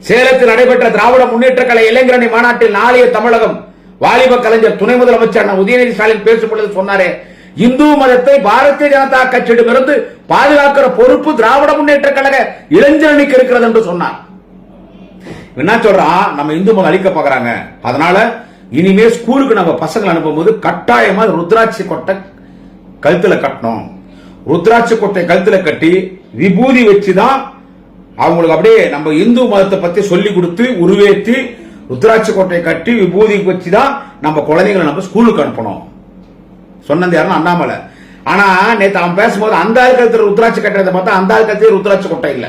சேலத்தில் நடைபெற்ற திராவிட முன்னேற்ற கழக இளைஞரணி மாநாட்டில் நாளைய தமிழகம் வாலிப கலைஞர் துணை முதலமைச்சர் உதயநிதி ஸ்டாலின் பேசும் பொழுது சொன்னாரே, இந்து மதத்தை பாரதிய ஜனதா கட்சியிடமிருந்து பாதுகாக்கிற பொறுப்பு திராவிட முன்னேற்ற கழக இளைஞரணிக்கு இருக்கிறது என்று சொன்னார். என்ன சொல்றான், நம்ம இந்து மதம் அழிக்க பாக்குறாங்க, அதனால இனிமே ஸ்கூலுக்கு நம்ம பசங்களை அனுப்பும்போது கட்டாயமா ருத்ராட்சி கொட்டை கழுத்துல கட்டணும், ருத்ராட்சி கொட்டை கழுத்துல கட்டி விபூதி வச்சுதான் அவங்களுக்கு அப்படியே நம்ம இந்து மதத்தை பத்தி சொல்லி கொடுத்து உருவேற்றி ருத்ராட்சி கொட்டை கட்டி விபூதி வச்சுதான் நம்ம குழந்தைங்களை நம்ம ஸ்கூலுக்கு அனுப்பணும் சொன்னது யாருன்னா அண்ணாமலை. ஆனா நேற்று அவன் பேசும்போது அந்த ஆள் கழுத்துல ருத்ராட்சி கட்டுறதை பார்த்தா அந்த ஆள் கழுத்துல ருத்ராட்சி கொட்டை இல்ல.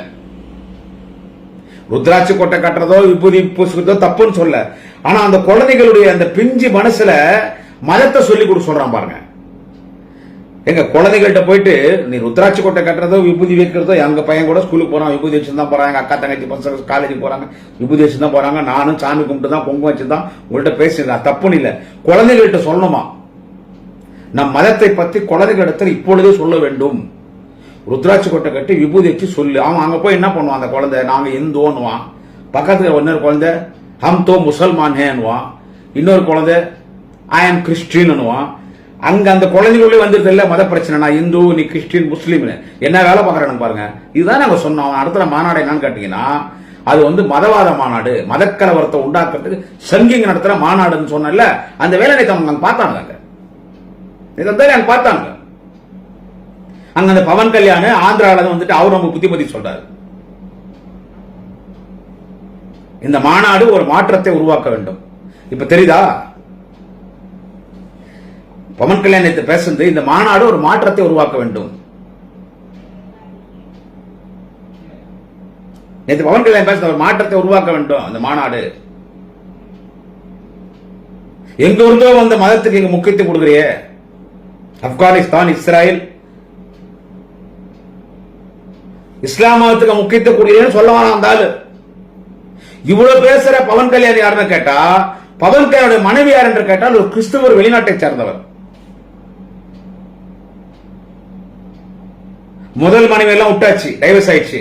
ருத்ராட்சி கொட்டை கட்டுறதோ விபூதி பூசுறதோ தப்புன்னு சொல்ல, ஆனா அந்த குழந்தைகளுடைய அந்த பிஞ்சு மனசுல மதத்தை சொல்லி கொடுக்க சொல்றான் பாருங்க. எங்க குழந்தைகள்கிட்ட போயிட்டு நீ ருத்ராட்சி கொட்டை கட்டுறதோ விபூதி வைக்கிறதோ, எங்க பையன் கூட ஸ்கூலுக்கு போறான் விபூதி வச்சு தான் போறாங்க, அக்கா தங்கச்சி பசங்க காலேஜுக்கு போறாங்க விபூதி வச்சு தான் போறாங்க, நானும் சாமி கும்பிட்டு தான் பொங்க வச்சுதான் உங்கள்கிட்ட பேசுறேன், தப்புன்னு இல்ல. குழந்தைகள்கிட்ட சொல்லணுமா, நம் மதத்தை பத்தி குழந்தைகளிடத்தில் இப்பொழுதே சொல்ல வேண்டும். ருத்ராட்சி கொட்டை கட்டி விபூதி வச்சு சொல்லு. அவன் அங்க போய் என்ன பண்ணுவான், அந்த குழந்தை நாங்க இந்துவான், பக்கத்துல இன்னொரு குழந்தை ஹம் தோ முசல்மான் ஹேன்னுவான், இன்னொரு குழந்தை ஐ ஆம் கிறிஸ்டின்னுவான். அங்க அந்த குழந்தைகளே வந்துருது இல்ல மத பிரச்சனை, நான் இந்து நீ கிறிஸ்டின் முஸ்லீம் என்ன வேலை பாக்குறானு பாருங்க. இதுதான் நாங்க சொன்னோம். அடுத்த மாநாடு என்னன்னு கேட்டீங்கன்னா, அது வந்து மதவாத மாநாடு, மதக்கலவரத்தை உண்டாக்குறதுக்கு சங்கிங்க நடத்துற மாநாடுன்னு சொன்ன அந்த வேலை அவங்க பார்த்தாங்க, பார்த்தாங்க. அங்க அந்த பவன் கல்யாண் ஆந்திரால வந்துட்டு அவர் நம்ம புத்திமதி சொல்றாரு. இந்த மாநாடு ஒரு மாற்றத்தை உருவாக்க வேண்டும். இப்ப தெரியுதா, பவன் கல்யாண் பேசுறது இந்த மாநாடு ஒரு மாற்றத்தை உருவாக்க வேண்டும். நேற்று பவன் கல்யாண் பேசுற ஒரு மாற்றத்தை உருவாக்க வேண்டும். அந்த மாநாடு எங்க இருந்தோ வந்த மதத்துக்கு இங்க முக்கியத்துவம் கொடுக்குறிய, ஆப்கானிஸ்தான் இஸ்ரேல் இஸ்லாம் மதத்துக்கு முக்கியத்துவம் கொடுக்குறேன்னு சொல்ல வேணாம். அந்த ஆளு இவ்வளவு பேசுற பவன் கல்யாண் யாருன்னு கேட்டா, பவன் கல்யாணுடைய மனைவி யார் என்று கேட்டால் ஒரு கிறிஸ்துவர், வெளிநாட்டை சேர்ந்தவர். முதல் மனைவி எல்லாம் விட்டாச்சு, டைவர்ஸ் ஆயிடுச்சு.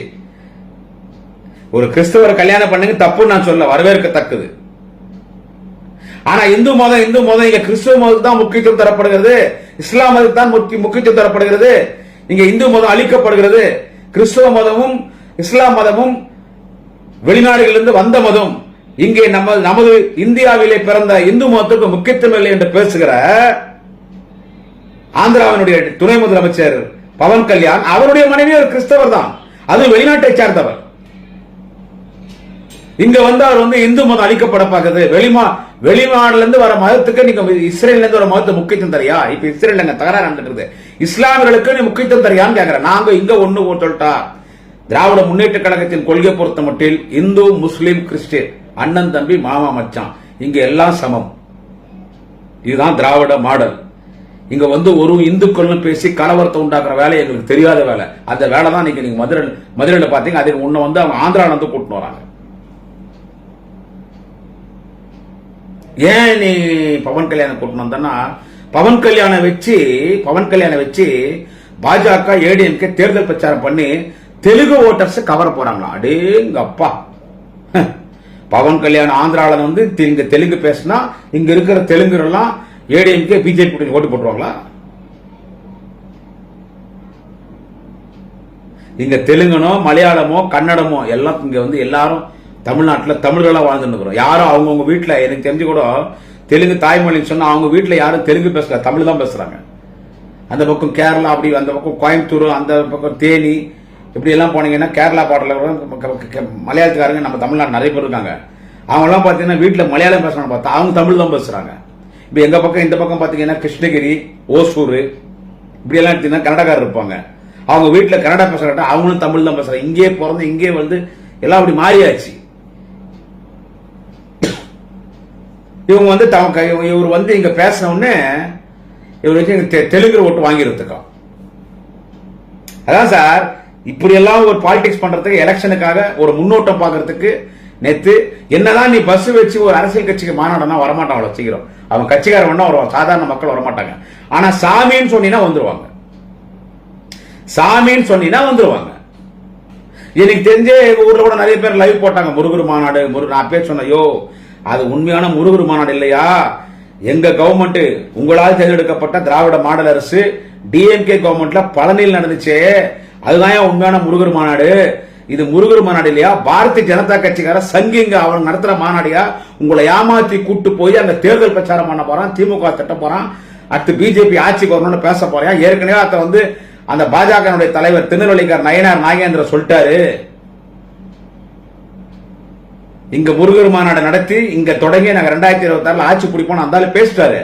ஒரு கிறிஸ்துவரை கல்யாணம் பண்ணுங்க தப்புன்னு நான் சொல்ல, வரவேற்கத்தக்கது. ஆனா இந்து மதம் இங்க கிறிஸ்துவ மதத்துக்கு தான் முக்கியத்துவம் தரப்படுகிறது, இஸ்லாம் மதத்துக்கு தான் முக்கியத்துவம் தரப்படுகிறது. இங்க இந்து மதம் அழிக்கப்படுகிறது. கிறிஸ்துவ மதமும் இஸ்லாம் மதமும் வெளிநாடுகளிலிருந்து வந்த மதம், இங்கே நமது இந்தியாவிலே பிறந்த இந்து மதத்துக்கு முக்கியத்துவம் இல்லை என்று பேசுகிற ஆந்திராவினுடைய துணை முதலமைச்சர் பவன் கல்யாண், அவருடைய மனைவி ஒரு கிறிஸ்தவர் தான், அது வெளிநாட்டை சேர்ந்தவர். இங்க வந்து அவர் வந்து இந்து மதம் அழிக்கப்பட பார்க்குது. வெளிநாடுல இருந்து வர மதத்துக்கு நீங்க இஸ்ரேல்ல இருந்து வர மதத்தை முக்கியத்துவம் தரியா? இப்ப இஸ்ரேல் அங்க தகராறு நடந்துட்டு இஸ்லாமியர்களுக்கு நீ முக்கியத்துவம் தரியான்னு கேக்குறேன். நாங்க இங்க ஒண்ணு சொல்லிட்டா, திராவிட முன்னேற்ற கழகத்தின் கொள்கை பொறுத்த மட்டில் இந்து முஸ்லீம் கிறிஸ்டியன் அண்ணன் தம்பி மாமா மச்சான் இங்க எல்லாம் சமம். இதுதான் திராவிட மாடல். இங்க வந்து ஒரு இந்துக்கள் பேசி கலவரத்தை உண்டாக்குற வேலை எங்களுக்கு தெரியாத வேலை. அந்த வேலை தான் நீங்க மதுரையில பாத்தீங்க. அதுக்கு முன்ன வந்து அவங்க ஆந்திரால இருந்து கூட்டிட்டு வராங்க. ஏன் நீ பவன் கல்யாணம் கூட்டிட்டு வந்தனா, பவன் கல்யாணம் வச்சு பாஜக ஏடிஎம்கே தேர்தல் பிரச்சாரம் பண்ணி தெலுங்கு ஓட்டர்ஸ் கவர போறாங்களா? அடேங்க அப்பா. பவன் கல்யாணம் ஆந்திரால வந்து இங்க தெலுங்கு பேசினா இங்க இருக்கிற தெலுங்குகள் எல்லாம் ஏடிஎம்கே பிஜேபி ஓட்டு போட்டுருவாங்களா? இங்க தெலுங்கனோ மலையாளமோ கன்னடமோ எல்லாம் இங்க வந்து எல்லாரும் தமிழ்நாட்டில் தமிழர்களா வாழ்ந்துட்டு இருக்கிறோம். யாரும் அவங்கவுங்க வீட்டில் எனக்கு தெரிஞ்சு கூட தெலுங்கு தாய்மொழின்னு சொன்னா அவங்க வீட்டில் யாரும் தெலுங்கு பேசல, தமிழ் தான் பேசுறாங்க. அந்த பக்கம் கேரளா, அப்படி அந்த பக்கம் கோயம்புத்தூர், அந்த பக்கம் தேனி, இப்படி எல்லாம் போனீங்கன்னா கேரளா பாட்டில் மலையாளத்துக்காரங்க நம்ம தமிழ்நாடு நிறைய பேர் இருக்காங்க. அவங்க எல்லாம் பாத்தீங்கன்னா வீட்டில் மலையாளம் பேசுறாங்க, பார்த்தா அவங்க தமிழ் தான் பேசுறாங்க. இப்ப எங்க பக்கம் இந்த பக்கம் பாத்தீங்கன்னா கிருஷ்ணகிரி, ஓசூர், இப்படி எல்லாம் எடுத்தீங்கன்னா கன்னடக்காரர் இருப்பாங்க. அவங்க வீட்டில் கன்னடா பேசுறாங்க, அவங்களும் தமிழ் தான் பேசுறாங்க. இங்கே பிறந்து இங்கே வந்து எல்லாம் அப்படி மாறியாச்சு. இவங்க வந்து இவர் வந்து இங்க பேசின உடனே இவர் வச்சு தெலுங்கு ஓட்டு வாங்கிருக்கா. அதான் சார், இப்படி எல்லாம் ஒரு பாலிடிக்ஸ் பண்றதுக்கு, எலெக்ஷனுக்காக ஒரு முன்னோட்டம் பாக்குறதுக்கு நேத்து என்னதான் நீ பஸ் வச்சு ஒரு அரசியல் கட்சிக்கு மாநாடுனா வரமாட்டான் அவ்வளவு சீக்கிரம். அவன் கட்சிக்காரன் வேணா வருவான், சாதாரண மக்கள் வரமாட்டாங்க. ஆனா சாமின்னு சொன்னீங்கன்னா வந்துருவாங்க. சாமின்னு சொன்னீங்கன்னா வந்துருவாங்க. எனக்கு தெரிஞ்ச ஊர்ல கூட நிறைய பேர் லைவ் போட்டாங்க, முருகர் மாநாடு. நான் பேர் சொன்னோ, அது உண்மையான முருகர் மாநாடு இல்லையா? எங்க கவர்மெண்ட், உங்களால் தேர்ந்தெடுக்கப்பட்ட திராவிட மாடல் அரசு டிஎம்கே கவர்மெண்ட்ல பழனியில் நடந்துச்சு, அதுதான் உண்மையான முருகர் மாநாடு. இது முருகர் மாநாடு இல்லையா? பாரதிய ஜனதா கட்சிக்கார சங்கிங்க அவன் நடத்துற மாநாடியா? உங்களை ஏமாத்தி கூட்டு போய் அங்க தேர்தல் பிரச்சாரம் பண்ண போறான், திமுக திட்ட போறான், அடுத்து பிஜேபி ஆட்சிக்கு வரணும்னு பேச போறான். ஏற்கனவே அத வந்து அந்த பாஜக தலைவர் திருநெல்வேலிக்கார் நயனார் நாகேந்திர சொல்லிட்டாரு, இங்க முருகர் மாநாடு நடத்தி இங்க தொடங்கி நாங்க 2026 ஆட்சி பிடிப்போம் அந்த பேசிட்டாரு.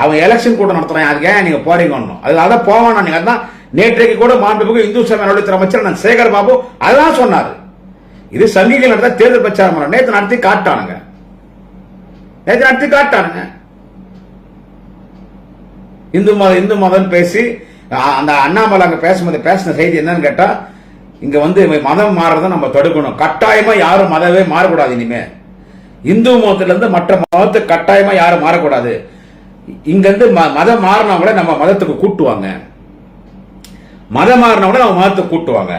அவன் எலெக்ஷன் கூட நடத்துறான், அதுக்கு ஏன் நீங்க போறீங்க? அதனால போவான். நீங்க அதான் நேற்றைக்கு கூட மாண்புமிகு இந்து சமய நலத்துறை அமைச்சர் சேகர் பாபு அதான் சொன்னாரு, இது சங்கிகள் நடத்த தேர்தல் பிரச்சாரம் நேற்று நடத்தி காட்டானுங்க. இந்து மதம் பேசி அந்த அண்ணாமலை அங்க பேசும்போது பேசின செய்தி என்னன்னு கேட்டா, இங்க வந்து மதம் மாறதை நம்ம தடுக்கணும். கட்டாயமா யாரும் மதமே மாறக்கூடாது. இனிமே இந்து மதத்துல இருந்து மற்ற மதத்துக்கு கட்டாயமா யாரும் மாறக்கூடாது. இங்க இருந்து மதம் மாறினா கூட நம்ம மதத்துக்கு கூட்டுவாங்க, மதம் மாறினா கூட நம்ம மதத்துக்கு கூட்டுவாங்க.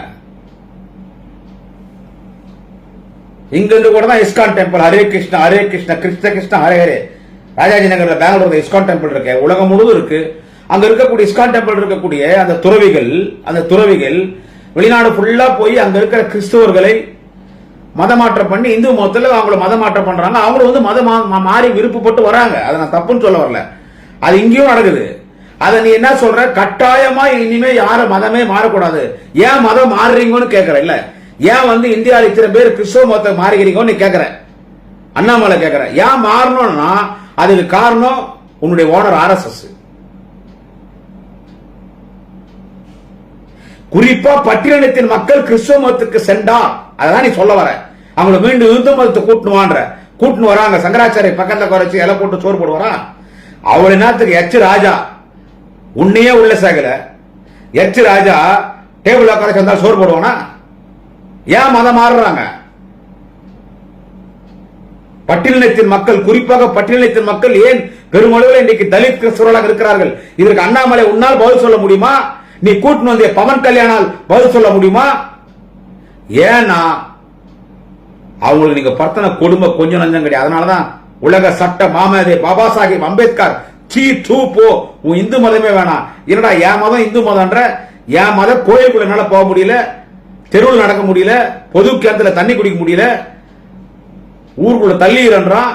இங்க இருந்து கூட தான் இஸ்கான் டெம்பிள், ஹரே கிருஷ்ணா ஹரே கிருஷ்ணா கிருஷ்ண கிருஷ்ணா ஹரே ஹரே. ராஜாஜி நகர்ல பெங்களூர்ல இஸ்கான் டெம்பிள் இருக்கு, உலகம் முழுவதும் இருக்கு. அங்க இருக்கக்கூடிய இஸ்கான் டெம்பிள் இருக்கக்கூடிய அந்த துறவிகள் வெளிநாடு ஃபுல்லா போய் அங்க இருக்கிற கிறிஸ்தவர்களை மதமாற்றம் பண்ணி இந்து மதத்துல அவங்கள மதமாற்றம் பண்றாங்க. அவங்களும் வந்து மதம் மாறி விருப்பப்பட்டு வராங்க. அதை நான் தப்புன்னு சொல்ல வரல, அது இங்கேயும் நடக்குது. அதை நீ என்ன சொல்ற, கட்டாயமா இனிமே யாரும் மதமே மாறக்கூடாது. ஏன் மதம் மாறுறீங்கன்னு கேட்கற இல்ல, ஏன் வந்து இந்தியாவில் இத்தனை பேர் கிறிஸ்தவ மதத்தை மாறுகிறீங்கன்னு கேட்கற, அண்ணாமலை கேட்கற. ஏன் மாறணும்னா அதுக்கு காரணம் உன்னுடைய ஓனர் RSS. குறிப்பா பட்டியலினத்தின் மக்கள் கிறிஸ்தவ மதத்துக்கு சென்றா, அதான் நீ சொல்ல வர. அவங்களை மீண்டும் இந்து மதத்தை கூட்டுன்னு வராங்க. சங்கராச்சாரிய பக்கத்துல குறைச்சி இலை போட்டு சோறு போடுவாரா? அவள் என்னத்துக்கு எச் ராஜா உன்னையே உள்ள சேகல, எச் ராஜா டேபிள் குறைச்சி வந்தா சோறு போடுவானா? ஏன் மதம் மாறுறாங்க? பட்டியலினத்தின் மக்கள், குறிப்பாக பட்டியலினத்தின் மக்கள் ஏன் பெருமளவில் இன்றைக்கு தலித் கிறிஸ்தவர்களாக இருக்கிறார்கள்? இதற்கு அண்ணாமலை உன்னால் பதில் சொல்ல முடியுமா? நீ கூட்டு வந்திய பவன் கல்யாணால் பதில் சொல்ல முடியுமா? ஏன்னா அவங்களுக்கு நீங்க பர்த்தன கொடுமை கொஞ்சம் நஞ்சம் கிடையாது. அதனாலதான் உலக சட்ட மாமேதை பாபா சாஹிப் அம்பேத்கர் போ, உன் இந்து மதமே வேணாம். என்னடா என் மதம் இந்து மதம்ன்ற, என் மதம் கோயிலுக்குள்ள என்னால போக முடியல, தெருவில் நடக்க முடியல, பொது கேந்திர தண்ணி குடிக்க முடியல, ஊருக்குள்ள தள்ளி இல்லைன்றான்,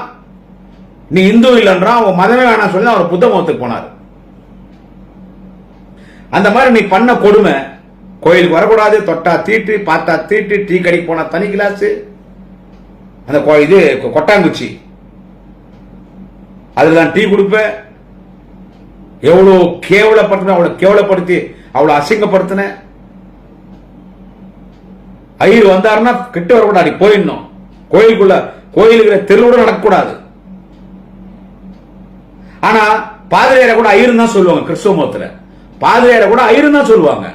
நீ இந்து இல்லைன்றான், உன் மதமே வேணாம் சொல்லி அவர் புத்த மதத்துக்கு போனார். அந்த மாதிரி நீ பண்ண கொடுமை, கோயிலுக்கு வரக்கூடாது, தொட்டா தீட்டு, பார்த்தா தீட்டு, டீ கடைக்கு போனா தனி கிளாஸ், அந்த இது கொட்டாங்குச்சி, அதுதான் டீ கொடுப்ப. எவ்வளவு கேவலப்படுத்தின, அவ்வளவு கேவலப்படுத்தி அவ்வளவு அசிங்கப்படுத்தின. ஐயர் வந்தாருன்னா கிட்ட வரக்கூடாது, போயிடணும். கோயிலுக்குள்ள கோயிலுக்குள்ள தெருவோட நடக்கக்கூடாது. ஆனா பாதிரியார கூட ஐயர் தான் சொல்லுவாங்க. கிறிஸ்தவ மதத்துல பாதிரியார கூட ஐயர் தான் சொல்லுவாங்க.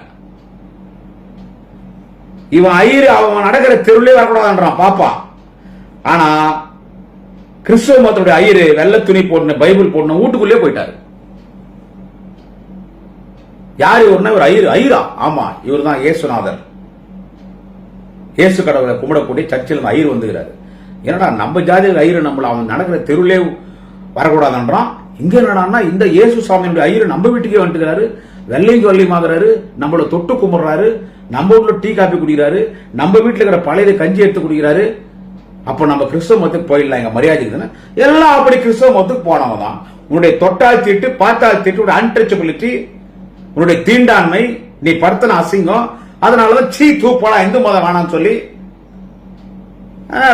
இவன் ஐயர் அவன் நடக்கிற தெருவிலே வரக்கூடாதுன்றான் பாப்பா. ஆனா கிறிஸ்தவ மதத்துடைய ஐயர் வெள்ளை துணி போட்டு பைபிள் போட்டு வீட்டுக்குள்ளே போயிட்டாரு. யாரு இவர்னா இவர் ஐயர். ஐயரா? ஆமா, இவர் தான் இயேசுநாதர். இயேசு கடவுளை கும்பிடக்கூடிய சர்ச்சில் ஐயர் வந்துகிறாரு. என்னடா நம்ம ஜாதியில் ஐயர் நம்மள அவன் நடக்கிற தெருவிலே வரக்கூடாதுன்றான். இங்க என்னடான்னா இந்த இயேசு சாமியுடைய ஐயர் நம்ம வீட்டுக்கே வந்துக்கிறாரு, வெள்ளையும் வெள்ளையுமாகிறாரு, நம்மள தொட்டு கும்பிடுறாரு, நம்ம வீட்டுல டீ காப்பி குடிக்கிறாரு, நம்ம வீட்டுல இருக்கிற பழைய கஞ்சி எடுத்து குடிக்கிறாரு. அப்ப நம்ம கிறிஸ்தவ மதத்துக்கு போயிடலாம், எங்க மரியாதைக்கு எல்லாம் அப்படி கிறிஸ்தவ மதத்துக்கு போனவங்க தான். உன்னுடைய தொட்டால் தீட்டு பார்த்தால் தீட்டு அன்டச்சபிலிட்டி, உன்னுடைய தீண்டாண்மை, நீ படுத்தின அசிங்கம், அதனாலதான் சீ தூப்பலாம் இந்து மதம் வேணாம்னு சொல்லி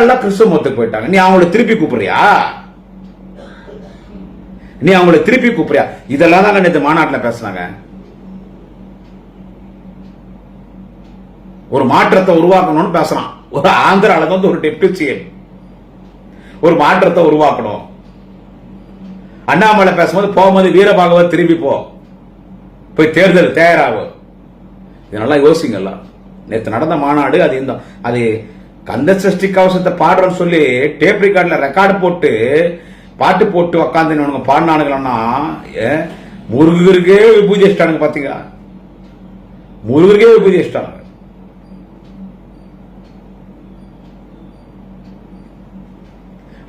எல்லாம் கிறிஸ்தவ மதத்துக்கு போயிட்டாங்க. நீ அவங்களை திருப்பி கூப்பிடுறியா? நீ அவங்களை திருப்பி கூப்பிடுறியா? இதெல்லாம் தான் நேற்று மாநாட்டில் பேசினாங்க. ஒரு மாற்றத்தை உருவாக்கணும்னு பேசுறான். ஒரு ஆந்திரால வந்து ஒரு டெப்டி சிஎம் ஒரு மாற்றத்தை உருவாக்கணும். அண்ணாமலை பேசும்போது போகும்போது வீரபாகவத் திரும்பி போய் தேர்தல் தயாராகும். இதெல்லாம் யோசிங்கல்ல. நேற்று நடந்த மாநாடு அது கந்த சஷ்டி கவசத்தை பாடுறன்னு சொல்லி டேப் ரெக்கார்ட்ல ரெக்கார்டு போட்டு பாட்டு போட்டு உக்காந்து பாடினானுங்களா? முருகருக்கே விபூதி வச்சிட்டானுங்க. பாத்தீங்களா? முருகருக்கே விபூதி வச்சிட்டானுங்க.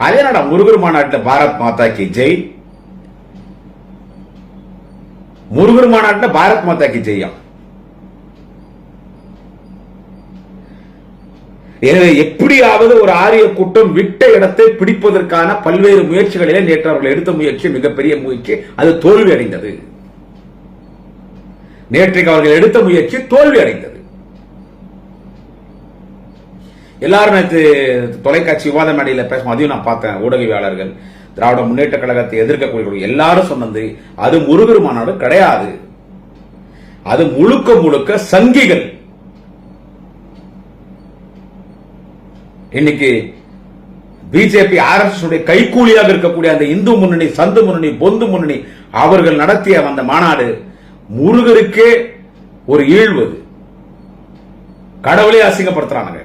அதே நாடா முருகர் மாநாட்டில் பாரத் மாதா கி ஜெய், முருகர் மாநாட்டில் பாரத் மாதா கி ஜெய்யா. எனவே எப்படியாவது ஒரு ஆரிய கூட்டம் விட்ட இடத்தை பிடிப்பதற்கான பல்வேறு முயற்சிகளிலே நேற்று அவர்கள் எடுத்த முயற்சி மிகப்பெரிய முயற்சி, அது தோல்வி அடைந்தது. நேற்றைக்கு அவர்கள் எடுத்த முயற்சி தோல்வி அடைந்தது. எல்லாரும் நேற்று தொலைக்காட்சி விவாத மேடையில் பேசும், அதையும் நான் பார்த்தேன். ஊடகவியாளர்கள், திராவிட முன்னேற்ற கழகத்தை எதிர்க்கக்கூடிய எல்லாரும் சொன்னது அது முருகர் மாநாடு கிடையாது, அது முழுக்க முழுக்க சங்கிகள். இன்னைக்கு பிஜேபி ஆர்எஸ்எஸ் கைக்கூலியாக இருக்கக்கூடிய அந்த இந்து முன்னணி, சந்து முன்னணி, பொந்து முன்னணி அவர்கள் நடத்திய அந்த மாநாடு முருகருக்கே ஒரு ஈழ்வது. கடவுளே அசிங்கப்படுத்துறாங்க.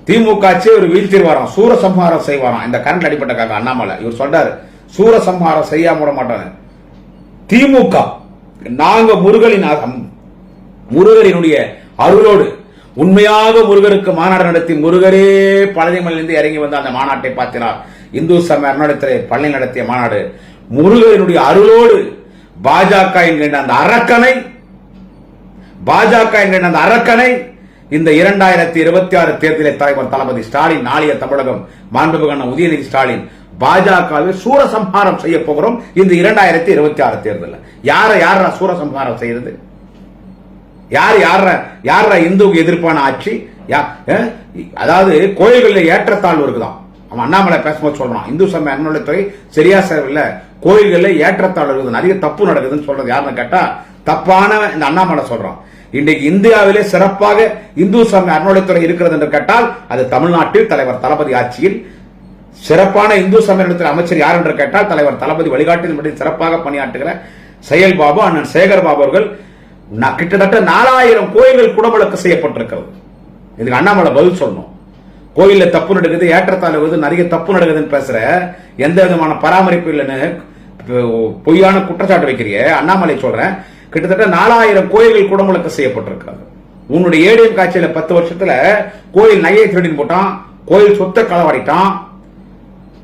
திமுக ஒரு வீழ்த்திடுவாராம், சூரசம்ஹாரம் செய்வாராம். இந்த கரண்ட் அடிப்பட்டக்காக அண்ணாமலை இவர் சொல்றாரு, சூரசம்ஹாரம் செய்யாம விட மாட்டாங்க திமுக. நாங்க முருகரினுடைய அருளோடு உண்மையாக முருகருக்கு மாநாடு நடத்தி முருகரே பழனிமலையிலிருந்து இறங்கி வந்து அந்த மாநாட்டை பார்த்தினார். இந்து சமய அறநிலையத்துறை பழனி நடத்திய மாநாடு முருகரினுடைய அருளோடு பாஜக என்கின்ற அந்த அரக்கனை இந்த 2026 தேர்தலில் தலைவர் தளபதி ஸ்டாலின், நாளைய தமிழகம் மாண்புமிகு உதயநிதி ஸ்டாலின் பாஜகவை சூரசம்ஹாரம் செய்ய போகிறோம். இந்த 2026 தேர்தலில் யார சூரசம்ஹாரம் செய்யறது? யார இந்துக்கு எதிர்ப்பான ஆட்சி? அதாவது கோயில்களில் ஏற்றத்தாழ்வு இருக்குதான். அவன் அண்ணாமலை பேசும்போது சொல்றான், இந்து சமய அறநிலையத்துறை சரியா இல்ல, கோயில்களில் ஏற்றத்தாழ்வு இருக்குது, நிறைய தப்பு நடக்குதுன்னு சொல்றது யாருன்னு கேட்டா தப்பான இந்த அண்ணாமலை சொல்றான். இன்றைக்கு இந்தியாவிலே சிறப்பாக இந்து சமய அறநிலையத்துறை இருக்கிறது என்று கேட்டால் அது தமிழ்நாட்டில் தலைவர் தளபதி ஆட்சியில் சிறப்பான இந்து சமய அறநிலையத்துறை அமைச்சர் யார் என்று கேட்டால் தலைவர் தளபதி வழிகாட்டின்படி சிறப்பாக பணியாற்றுகிற செயல் பாபு, அண்ணன் சேகர் பாபு அவர்கள். கிட்டத்தட்ட 4000 கோயில்கள் குடமுழக்கு செய்யப்பட்டிருக்கிறது. இதுக்கு அண்ணாமலை பதில் சொல்லணும். கோயில்ல தப்பு நடக்குது, ஏற்றத்தாழ்வு, நிறைய தப்பு நடக்குதுன்னு பேசுற, எந்த விதமான பராமரிப்பு இல்லைன்னு பொய்யான குற்றச்சாட்டு வைக்கிறிய அண்ணாமலை சொல்றேன். கிட்டத்தட்ட 4000 கோயில்கள் குடமுழக்கு செய்யப்பட்டிருக்கிறது. உன்னுடைய ஏடிஎம் காட்சியில 10 வருஷத்துல கோயில் நகையை திருடின்னு போட்டான், கோயில் சொத்தை களவாடிட்டான்,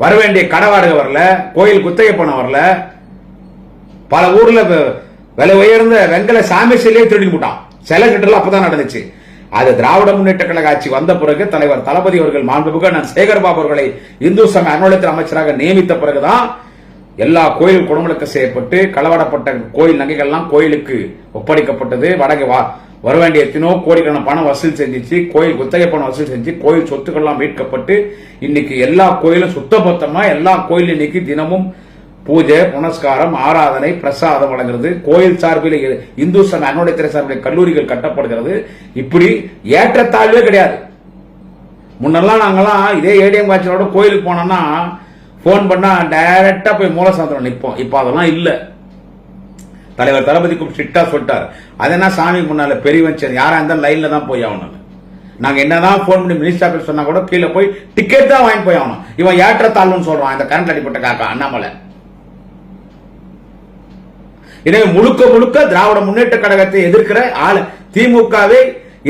வரவேண்டிய கடவாடகை வரல, கோயில் குத்தகை பணம் வரல, பல ஊர்ல விலை உயர்ந்த வெங்கல சாமி சிலையை திருடி போட்டான். சில கிட்ட அப்பதான் நடந்துச்சு. அது திராவிட முன்னேற்ற கழக ஆட்சி வந்த பிறகு தலைவர் தளபதி அவர்கள் மாண்புமிகு நான் சேகர்பாபு அவர்களை இந்து சமய அறநிலையத்துறை அமைச்சராக நியமித்த பிறகுதான் எல்லா கோயில் குடமுழுக்கு செய்யப்பட்டு களவாடப்பட்ட கோயில் நகைகள்லாம் கோயிலுக்கு ஒப்படைக்கப்பட்டது. வர வேண்டிய எத்தனோ கோடிக்கணக்கான பணம் வசூல் செஞ்சிச்சு, கோயில் குத்தகை பணம் வசூல் செஞ்சு கோயில் சொத்துக்கள்லாம் மீட்கப்பட்டு இன்னைக்கு எல்லா கோயிலும் சுத்தபத்தமா எல்லா கோயிலும் இன்னைக்கு தினமும் பூஜை, புனஸ்காரம், ஆராதனை, பிரசாதம் வழங்குறது, கோயில் சார்பில் இந்து சமய அறநிலையத்துறை சார்பில் கல்லூரிகள் கட்டப்படுகிறது. இப்படி ஏற்றத்தாழ்வே கிடையாது. முன்னெல்லாம் நாங்கெல்லாம் இதே ஏடிஎம் காட்சியோட கோயிலுக்கு போனோம்னா போன் பண்ணா டைரக்டா போய் மூலஸ்தானத்துல நிற்போம். இப்ப அதெல்லாம் இல்ல. தலைவர் தளபதிக்கும் ஸ்ட்ரிக்டா சொல்லிட்டார். அதனா சாமி முன்னால பெரியவன் யாரா இருந்தாலும் லைன்ல தான் போய் ஆகணும். நாங்க என்னதான் போன் பண்ணி மினிஸ்டர் ஆபீஸ் சொன்னா கூட கீழே போய் டிக்கெட் தான் வாங்கி போய் ஆகணும். இவன் ஏற்றத்தாழ்வுன்னு சொல்றான் இந்த கரண்ட் அடிப்பட்ட காக்கா அண்ணாமலை. எனவே முழுக்க முழுக்க திராவிட முன்னேற்ற கழகத்தை எதிர்க்கிற ஆளு, திமுகவை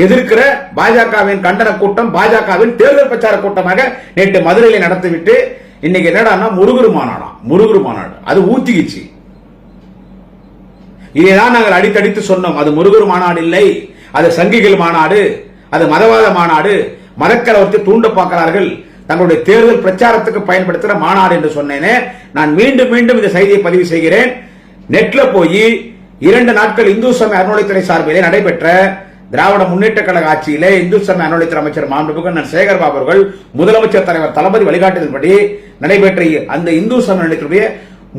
எதிர்க்கிற பாஜகவின் கண்டன கூட்டம், பாஜகவின் தேர்தல் பிரச்சார கூட்டமாக நேற்று மதுரையில் நடத்திவிட்டு இன்னைக்கு என்னடா முருகர் மாநாடு அது ஊத்திக்கிச்சு. இதைதான் நாங்கள் அடித்தடித்து சொன்னோம். அது முருகர் மாநாடு இல்லை, அது சங்கிகள் மாநாடு, அது மதவாத மாநாடு, மதக்கலவரத்தை தூண்ட பார்க்கிறார்கள், தங்களுடைய தேர்தல் பிரச்சாரத்துக்கு பயன்படுத்துகிற மாநாடு என்று சொன்னேனே. நான் மீண்டும் மீண்டும் இந்த செய்தியை பதிவு செய்கிறேன். நெட்ல போய் 2 நாட்கள் இந்து சமய அறநிலையத்துறை சார்பிலே நடைபெற்ற திராவிட முன்னேற்ற கழக ஆட்சியிலே இந்து சமய அறநிலையத்துறை அமைச்சர் மாண்புமிகு சேகர் பாபு அவர்கள் முதலமைச்சர் தலைவர் தளபதி வழிகாட்டுதல்படி நடைபெற்ற அந்த இந்து சமய அறநிலையத்துடைய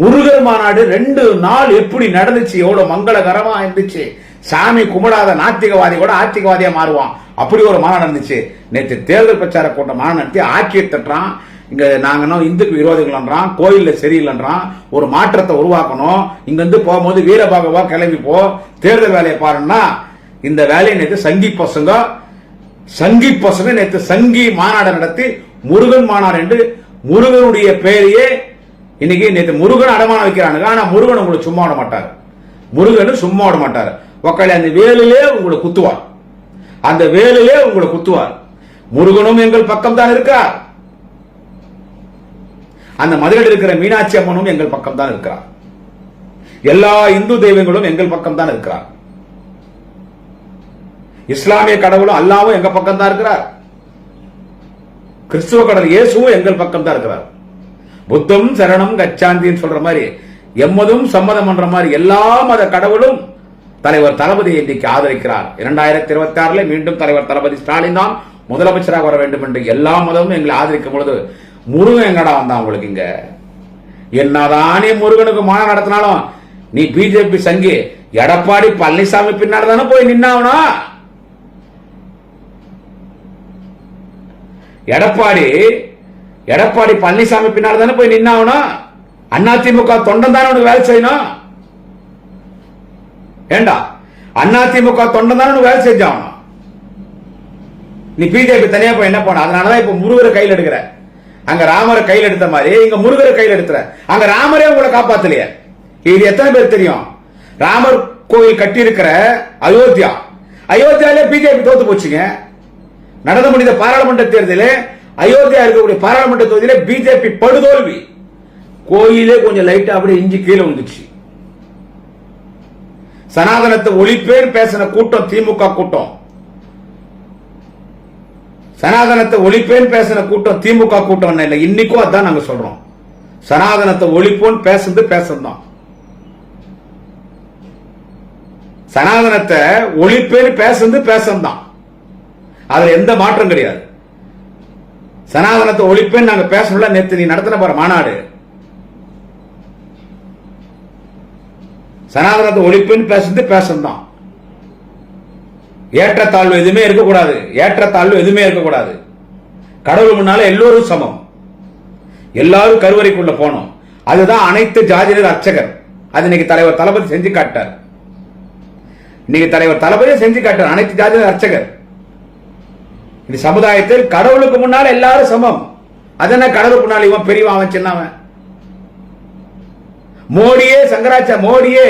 முருகர் மாநாடு 2 நாள் எப்படி நடந்துச்சு, எவ்வளவு மங்களகரமா இருந்துச்சு. சாமி கும்பிடாத நாத்திகவாதி கூட ஆத்திகவாதியா மாறுவான், அப்படி ஒரு மாநாடு நடந்துச்சு. நேற்று தேர்தல் பிரச்சார கூட்டம் மாநாடு நடத்தி ஆட்சியை தட்டுறான். இங்க நாங்க இந்துக்கு விரோதிகள்ன்றான், கோயில்ல சரியில்லைன்றான். ஒரு மாற்றத்தை உருவாக்கணும். இங்க இருந்து போகும்போது வீரபாகவா கிளம்பி போ, தேர்தல் வேலையை பாருன்னா இந்த வேலையை நேற்று சங்கி பசங்க நேற்று சங்கி மாநாடு நடத்தி முருகன் மாநாடு என்று முருகனுடைய பெயரையே இன்னைக்கு நேற்று முருகன் அடமான வைக்கிறானுங்க. ஆனா முருகன் உங்களுக்கு சும்மா விட மாட்டார். முருகன் சும்மா விட மாட்டார். உக்களை அந்த வேலிலே உங்களை குத்துவார், அந்த வேலிலே உங்களை குத்துவார். முருகனும் எங்கள் பக்கம் தான் இருக்கார். அந்த மதுரையில் இருக்கிற மீனாட்சி அம்மனும் எங்கள் பக்கம் தான் இருக்கிறார். எல்லா இந்து தெய்வங்களும் எங்கள் பக்கம் தான் இருக்கிறார். இஸ்லாமிய கடவுளும் அல்லாவும் எங்க பக்கம் தான் இருக்கிறார். கிறிஸ்துவ கடவுள் இயேசுவும் எங்கள் பக்கம் தான் இருக்கிறார். புத்தம் சரணம் கச்சாந்தின்னு சொல்ற மாதிரி எம்மதும் சம்மதம் என்ற மாதிரி எல்லா மத கடவுளும் தலைவர் தளபதியை இன்னைக்கு ஆதரிக்கிறார். 2026 மீண்டும் தலைவர் தளபதி ஸ்டாலின் தான் முதலமைச்சராக வர வேண்டும் என்று எல்லா மதமும் எங்களை ஆதரிக்கும் பொழுது முருகன் எங்கடா வந்தான் உங்களுக்கு? இங்க என்னதானே முருகனுக்கு மாநாடு நடத்தினாலும் நீ பிஜேபி சங்கி எடப்பாடி பழனிசாமி பின்னாடி தானே போய் நின்னாவனா? எடப்பாடி பழனிசாமி பின்னாடி தானே போய் நின்னாவனா? அதிமுக தொண்டன் தானே உனக்கு வேலை செய்யணும். ஏண்டா அதிமுக தொண்டன் தானே உனக்கு வேலை செஞ்சாவணும். நீ பிஜேபி தனியா போய் என்ன பண்ண? அதனாலதான் இப்ப முருகரை கையில் எடுக்கிற. அங்க ராமரை கையில் எடுத்த மாதிரி இங்க முருகரை கையில் எடுத்துற. அங்க ராமரே உங்களை காப்பாத்தலையே. இது எத்தனை பேர் தெரியும்? ராமர் கோயில் கட்டி இருக்கிற அயோத்தியாலே பிஜேபி தோத்து போச்சுங்க. நடந்து முடிந்த பாராளுமன்ற தேர்தலில் அயோத்தியா இருக்கக்கூடிய பாராளுமன்ற தொகுதியிலே பிஜேபி படுதோல்வி. கோயிலே கொஞ்சம் லைட்டா அப்படியே இஞ்சி கீழே வந்துச்சு. சனாதனத்தை ஒழிப்பேன் பேசின கூட்டம் திமுக கூட்டம். சனாதனத்தை ஒழிப்பேன் பேசின கூட்டம் திமுக கூட்டம் இல்ல. இன்னைக்கும் அதான் நாங்க சொல்றோம். சனாதனத்தை ஒழிப்போன் பேசுதான். சனாதனத்தை ஒழிப்பேன் பேசுதான். அதுல எந்த மாற்றம் கிடையாது. சனாதனத்தை ஒழிப்பேன் நாங்க பேசணும்ல. நேத்து நீ நடத்தின பாரு மாநாடு, சனாதனத்தை ஒழிப்பேன் பேசுதான். ஏற்றத்தாழ்வு எதுவுமே இருக்கக்கூடாது. கடவுள் முன்னால எல்லோரும் சமம். எல்லாரும் கருவறைக்குள்ள போனோம். அதுதான் அனைத்து ஜாதியினர் அர்ச்சகர். அது இன்னைக்கு தலைவர் தளபதி செஞ்சு காட்டார். அனைத்து ஜாதியினர் அர்ச்சகர். இந்த சமுதாயத்தில் கடவுளுக்கு முன்னால எல்லாரும் சமம். அதென்ன கடவுளுக்கு முன்னால இவன் பெரியவன் அவன் சின்னவன்? மோடியே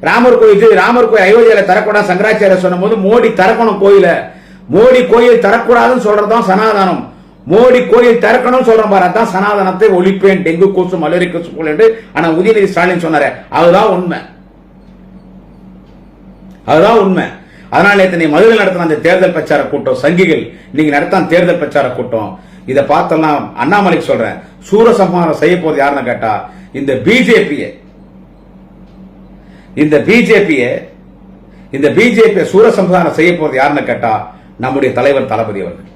ராமர் கோயில் அயோத்தியில தரக்கூடாது சங்கராச்சாரிய சொன்ன போது மோடி தரக்கணும் கோயில. மோடி கோயில் தரக்கூடாதுன்னு சொல்றதுதான் சனாதனம். மோடி கோயில் திறக்கணும் சொல்ற பாரு, அதான் சனாதனத்தை ஒழிப்பேன், டெங்கு கொசு மலேரியா கொசு என்று ஆனா உதயநிதி ஸ்டாலின் சொன்னாரு. அதுதான் உண்மை. அதனால நேற்று நீ மதுரையில் நடத்தின அந்த தேர்தல் பிரச்சார கூட்டம், சங்கிகள் நீங்க நடத்தின தேர்தல் பிரச்சார கூட்டம், இதை பார்த்தோம்னா அண்ணாமலைக்கு சொல்றேன், சூரசம்ஹாரம் செய்ய போது யாருன்னு கேட்டா இந்த பிஜேபியை இந்த பிஜேபி சூரசம்ஹாரம் செய்ய போறது யாருன்னு கேட்டா நம்முடைய தலைவர் தளபதி அவர்கள்,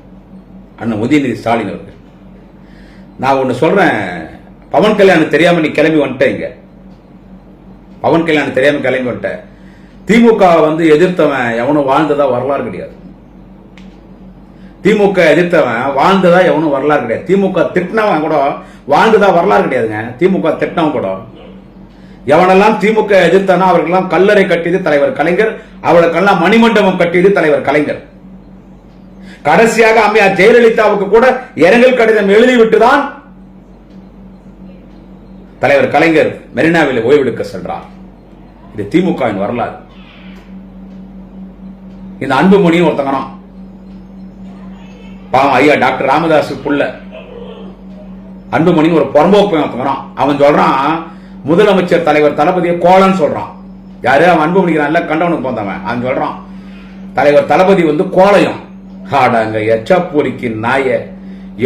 அண்ணன் உதயநிதி ஸ்டாலின் அவர்கள். நான் ஒண்ணு சொல்றேன், பவன் கல்யாணம் தெரியாம நீ கிளம்பி வந்துட்டீங்க. பவன் கல்யாணம் தெரியாம கிளம்பி வந்துட்ட. திமுக எதிர்த்தவன் எவனும் வாழ்ந்ததா வரலாறு கிடையாது. திமுக எதிர்த்தவன் வாழ்ந்ததா எவனும் வரலாறு கிடையாது. திமுக திட்டினவன் கூட வாழ்ந்ததா வரலாறு கிடையாதுங்க. திமுக திட்டினவன் கூட எவனெல்லாம் திமுக எதிர்த்தானோ அவர்களெல்லாம் கல்லறை கட்டியது தலைவர் கலைஞர், அவளுக்கெல்லாம் மணிமண்டபம் கட்டியது தலைவர் கலைஞர். கடைசியாக அம்மையார் ஜெயலலிதாவுக்கு கூட இரங்கல் கடிதம் எழுதிவிட்டுதான் தலைவர் கலைஞர் மெரினாவில் ஓய்வெடுக்க சென்றார். இது திமுகவின் வரலாறு. இந்த அன்புமணியும் ஒருத்தங்கனா பாவம், ஐயா டாக்டர் ராமதாஸ் புள்ள அன்புமணி ஒரு புறம்போக்கு ஒருத்தங்கனான். அவன் சொல்றான் முதலமைச்சர் தலைவர் தளபதியை கோலன்னு சொல்றான். யாரு அவன்? அன்புமணிக்கு நல்ல கண்டவனுக்கு போந்தவன். அவன் சொல்றான் தலைவர் தளபதி கோலையும். ஆடாங்க எச்சாப்பூரிக்கு நாய,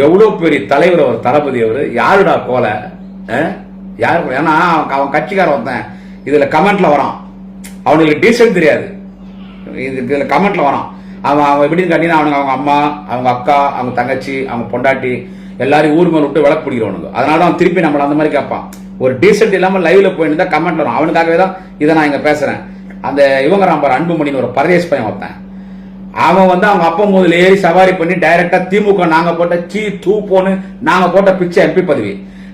எவ்வளவு பெரிய தலைவர் அவர் தளபதி. அவரு யாருடா கோலை? யாரு? ஏன்னா அவன் கட்சிக்கார வந்தேன். இதுல கமெண்ட்ல வரான், அவனுக்கு டீசல் தெரியாது. இதுல கமெண்ட்ல வரான். அவன் எப்படின்னு கேட்டீங்கன்னா அவனுக்கு அவங்க அம்மா, அவங்க அக்கா, அவங்க தங்கச்சி, அவங்க பொண்டாட்டி எல்லாரும் ஊர் மேல விட்டு விளக்கு பிடிக்கிறவனுக்கு. அதனால அவன் திருப்பி நம்மள அந்த மாதிரி கேட்பான். ஒரு டீசென்ட் இல்லாம லைவ்ல போயிருந்தா கமெண்ட்ல வரும். அவனுக்காகவே தான் இதை நான் இங்க பேசுறேன். அந்த இவங்க ராம்பர் அன்புமணின்னு ஒரு பரதேஷ் பையன் வந்தேன். அவன் அவங்க அப்பா முதல்ல ஏறி சவாரி பண்ணி டைரக்டா திமுக நாங்க போட்ட தூப்போன்னு நாங்க போட்ட பிச்சை எம்பி பதவி,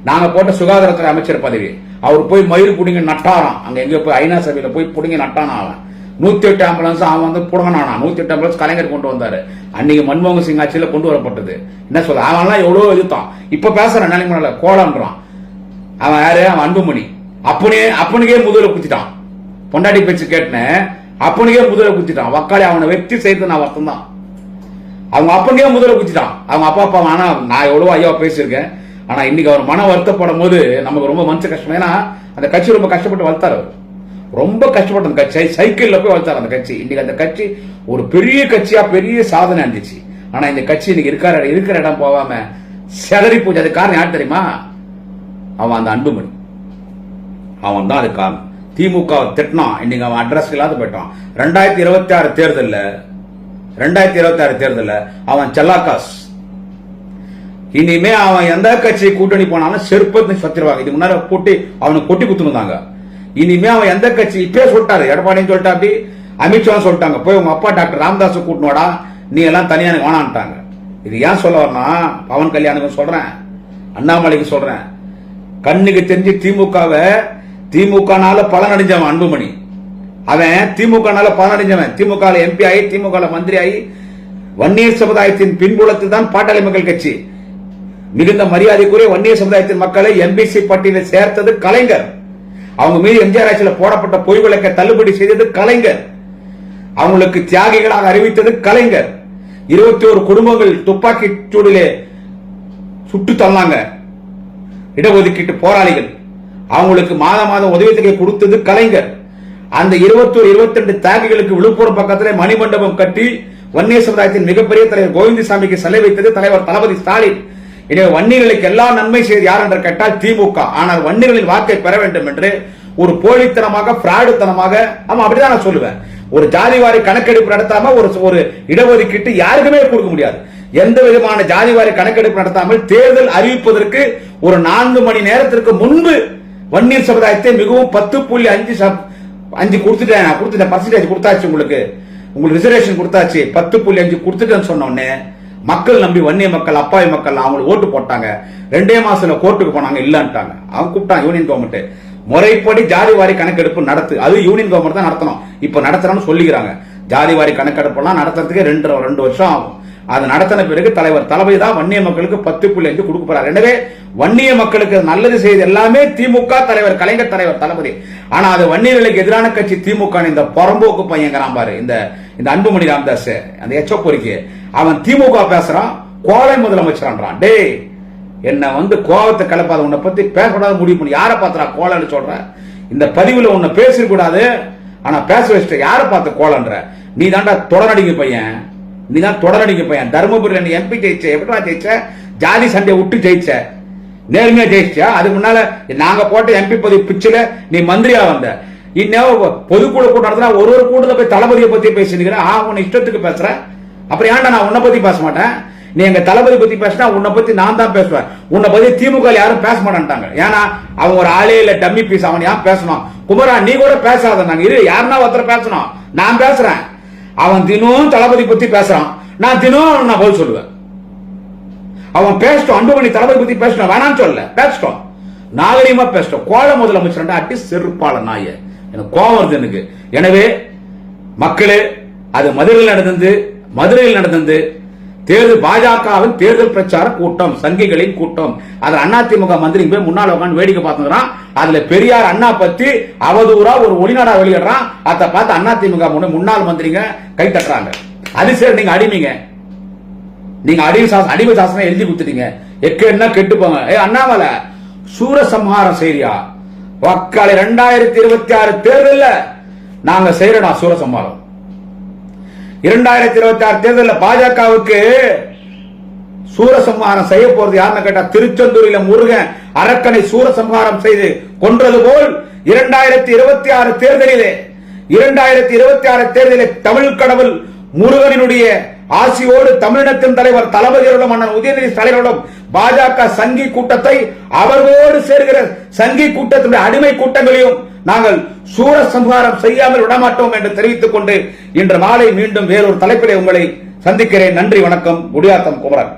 நாங்க போட்ட சுகாதாரத்துறை அமைச்சர் பதவி, அவர் போய் மயிறு புடிங்க நட்டாராம். அங்க எங்க போய் ஐநா சபையில போய் புடிங்க நட்டானா. அவன் 108 ஆம்புலன்ஸ் அவன் புடங்கனானா. 108 ஆம்புலன்ஸ் கலைஞர் கொண்டு வந்தாரு. அன்னைக்கு மன்மோகன் சிங் ஆட்சியில கொண்டு வரப்பட்டது. என்ன சொல்ல அவன்லாம் எவ்வளவு எதிர்த்தான். இப்ப பேசுறான் நிலைமையில கோலன்றான். அவன் யாரு? அவன் அன்புமணி. அப்பனுக்கே முதல குத்திட்டான். பொண்டாட்டி பேச்சு கேட்டேன், அப்பனுக்கே முதல குத்திட்டான். வக்காளி அவனை வெற்றி செய்து நான் வருத்தம் தான். அவங்க அப்பனுக்கே முதல குத்திட்டான். அவங்க அப்பா ஆனா நான் எவ்வளவோ ஐயா பேசியிருக்கேன். ஆனா இன்னைக்கு அவர் மன வருத்தப்படும் போது நமக்கு ரொம்ப மனசு கஷ்டம். ஏன்னா அந்த கட்சி ரொம்ப கஷ்டப்பட்டு வளர்த்தாரு. அவர் ரொம்ப கஷ்டப்பட்ட அந்த கட்சி சைக்கிள்ல போய் வளர்த்தாரு அந்த கட்சி. இன்னைக்கு அந்த கட்சி ஒரு பெரிய கட்சியா பெரிய சாதனை இருந்துச்சு. ஆனா இந்த கட்சி இன்னைக்கு இருக்கிற இடம் போகாம செதறி போச்சு. அது காரணம் யார் தெரியுமா? அவன் அந்த அன்புமணி. அவன் தான் அது காரணம். திமுக திட்டினான். இன்னைக்கு அவன் அட்ரஸ் இல்லாத போயிட்டான். 2026 தேர்தல்ல அவன் செல்லாக்காஸ். இனிமே அவன் எந்த கட்சி கூட்டணி போனாலும் செருப்பத்தை சத்திருவாங்க. இது முன்னாடி போட்டு அவனுக்கு கொட்டி குத்துனாங்க. இனிமே அவன் எந்த கட்சி இப்பயே சொல்லிட்டாரு. எடப்பாடின்னு சொல்லிட்டா, அப்படி அமித்ஷா சொல்லிட்டாங்க, போய் உங்க அப்பா டாக்டர் ராமதாஸ் கூட்டணுவாடா, நீ எல்லாம் தனியா வேணான்ட்டாங்க. இது ஏன் சொல்ல வரனா, பவன் கல்யாணுக்கு சொல்றேன், அண்ணாமலைக்கு சொல்றேன். கண்ணுக்கு தெரிஞ்சு திமுகனால பலன் அடைஞ்சவன் அன்புமணி. அவன் திமுகனால பலன் அடைஞ்சவன். திமுக எம்பி ஆகி, திமுக மந்திரி ஆகி, வன்னியர் சமுதாயத்தின் பின்புலத்தில் தான் பாட்டாளி மக்கள் கட்சி மிகுந்த மரியாதைக்குரிய வன்னியர் சமுதாயத்தின் மக்களை எம்பிசி பட்டியலில் சேர்த்தது கலைஞர். அவங்க மீது எம்ஜிஆர் ஆட்சியில் போடப்பட்ட பொய் வழக்கை தள்ளுபடி செய்தது கலைஞர். அவங்களுக்கு தியாகிகளாக அறிவித்தது கலைஞர். 21 குடும்பங்கள் துப்பாக்கி சூடிலே சுட்டு தள்ளாங்க இடஒதுக்கீட்டு போராளிகள். அவங்களுக்கு மாதம் உதவித்தொகை கொடுத்தது கலைஞர். அந்த 22 தியாகிகளுக்கு விழுப்புரம் பக்கத்தில் மணிமண்டபம் கட்டி வன்னியர் சமுதாயத்தின் மிகப்பெரிய தலைவர் கோவிந்தசாமிக்கு சிலை வைத்தது தலைவர் தளபதி ஸ்டாலின். எனவே வன்னியர்களுக்கு எல்லா நன்மை செய்து யார் என்று கேட்டால் திமுக. ஆனால் வன்னியர்களின் வாக்கை பெற வேண்டும் என்று ஒரு போலித்தனமாக பிராடுத்தனமாக, ஆமா அப்படிதான் நான் சொல்லுவேன், ஒரு ஜாதிவாரி கணக்கெடுப்பு நடத்தாம ஒரு இடஒதுக்கீட்டு யாருக்குமே கொடுக்க முடியாது. எந்த விதமான ஜாதிவாரி கணக்கெடுப்பு நடத்தாமல் தேர்தல் அறிவிப்பதற்கு ஒரு 4 மணி நேரத்திற்கு முன்பு வன்னியர் சமுதாயத்தை மிகவும் 10.5 கொடுத்துட்டேன் பர்சன்டேஜ் கொடுத்தாச்சு, உங்களுக்கு ரிசர்வேஷன் கொடுத்தாச்சு, 10.5 கொடுத்துட்டேன்னு சொன்ன உடனே மக்கள் நம்பி வன்னிய மக்கள் அப்பாவி மக்கள் அவங்களுக்கு ஓட்டு போட்டாங்க. 2 மாசத்துல கோர்ட்டுக்கு போனாங்க, இல்லன்ட்டாங்க. அவங்க கூப்பிட்டாங்க யூனியன் கவர்மெண்ட், முறைப்படி ஜாதிவாரி கணக்கெடுப்பு நடத்து. அது யூனியன் கவர்மெண்ட் தான் நடத்தணும். இப்ப நடத்துறோம்னு சொல்லிக்கிறாங்க. ஜாதிவாரி கணக்கெடுப்பு நடத்துறதுக்கு 2 வருஷம் ஆகும். அது நடத்தின பிறகு தலைவர் தளபதி தான் வன்னிய மக்களுக்கு 10.5 கொடுக்க போறார். எனவே வன்னிய மக்களுக்கு நல்லது செய்து எல்லாமே திமுக தலைவர் கலைஞர் தலைவர் தளபதி. ஆனா அது வன்னியர்களுக்கு எதிரான கட்சி திமுக. இந்த புறம்போக்கு பையங்கிறான் பாரு, இந்த அன்புமணி ராமதாஸ், அந்த எச்சப்பொறிக்கு அவன் திமுக பேசுறான், கோலை முதலமைச்சரான். டே என்ன கோவத்தை கலப்பாத, உன்னை பத்தி பேசக்கூடாது முடிவு பண்ணி யாரை பாத்துறா கோலன்னு சொல்ற? இந்த பதிவுல உன்னை பேசக்கூடாது, ஆனா பேச வச்சுட்ட. யாரை பார்த்து கோலன்ற? நீ தாண்டா தொடரடிங்க பையன், நீதான் தொடரடிங்க பையன். தர்மபுரியில நீ எம்பி ஜெயிச்ச, எப்படா ஜெயிச்ச? ஜாதி சண்டையை விட்டு ஜெயிச்ச, நேர்மையா ஜெயிச்சா. அதுக்கு முன்னால நாங்க போட்ட எம்பி பதவி பிச்சுல நீ மந்திரியா வந்த. இன்னும் பொதுக்குழு கூட்டம் நடத்தினா ஒரு கூட்டத்தில் போய் தளபதியை பத்தி பேசினுக்கிறேன். உன்னை இஷ்டத்துக்கு பேசுற, அப்புறம் ஏன்டா நான் உன்னை பத்தி பேச மாட்டேன்? நீ எங்க தளபதி பத்தி பேசினா உன்னை பத்தி நான் தான் பேசுவேன். உன்னை பத்தி திமுக யாரும் பேச மாட்டாங்க. ஏன்னா அவன் ஒரு ஆளே இல்ல, டம்மி பீஸ். அவன் யான் பேசணும்? குமரா நீ கூட பேசாத. நாங்க இரு, யாருன்னா ஒருத்தர் பேசணும். நான் பேசுறேன். அவன் தினம் தளபதி பத்தி பேசுறான், நான் தினம் நான் பதில் சொல்லுவேன். அவன் பேசட்டும், அன்புமணி தளபதி பத்தி பேசணும், வேணான்னு சொல்லல, பேசட்டும், நாகரிகமா பேசட்டும். கோல முதலமைச்சர் அட்டி செருப்பாள நாய, எனக்கு கோபம் வருது எனக்கு. எனவே மக்களே, அது மதுரையில் நடந்தது தேர்தல், பாஜகவின் தேர்தல் பிரச்சார கூட்டம், சங்கிகளின் கூட்டம். அதுல அதிமுக மந்திரி போய் முன்னாள் உட்காந்து வேடிக்கை பார்த்துக்கிறான். அதுல பெரியார் அண்ணா பத்தி அவதூறா ஒரு ஒளிநாடா வெளியிடுறான். அதை பார்த்து அதிமுக முன்னாள் மந்திரிங்க கை தட்டுறாங்க. அது சரி, நீங்க அடிமைங்க, நீங்க அடிமை சாசனம் எழுதி கொடுத்துட்டீங்க. என்ன கெட்டுப்போங்க. அண்ணாமலை சூரசம்ஹாரம் செய்யா வக்காளி 2026 தேர்தல் நாங்க செய்யறோம். சூரசம்ஹாரம் 2026 தேர்தலில் பாஜகவுக்கு சூரசம்ஹாரம் செய்ய போறது யாருன்னு கேட்டா, திருச்செந்தூரில் முருகன் அரக்கனை சூரசம்ஹாரம் செய்து கொன்றது போல் 2026 தேர்தலிலே தமிழ் கடவுள் முருகனினுடைய ஆசியோடு தமிழினத்தின் தலைவர் தளபதியோடும் அண்ணன் உதயநிதி தலைவரோடும் பாஜக சங்கி கூட்டத்தை அவர்களோடு சேர்கிற சங்கி கூட்டத்தினுடைய அடிமை கூட்டங்களையும் நாங்கள் சூரசம்ஹாரம் செய்யாமல் விடமாட்டோம் என்று தெரிவித்துக் கொண்டு இன்று மாலை மீண்டும் வேறொரு தலைப்பிலே உங்களை சந்திக்கிறேன். நன்றி, வணக்கம். குடியாத்தம் குமரன்.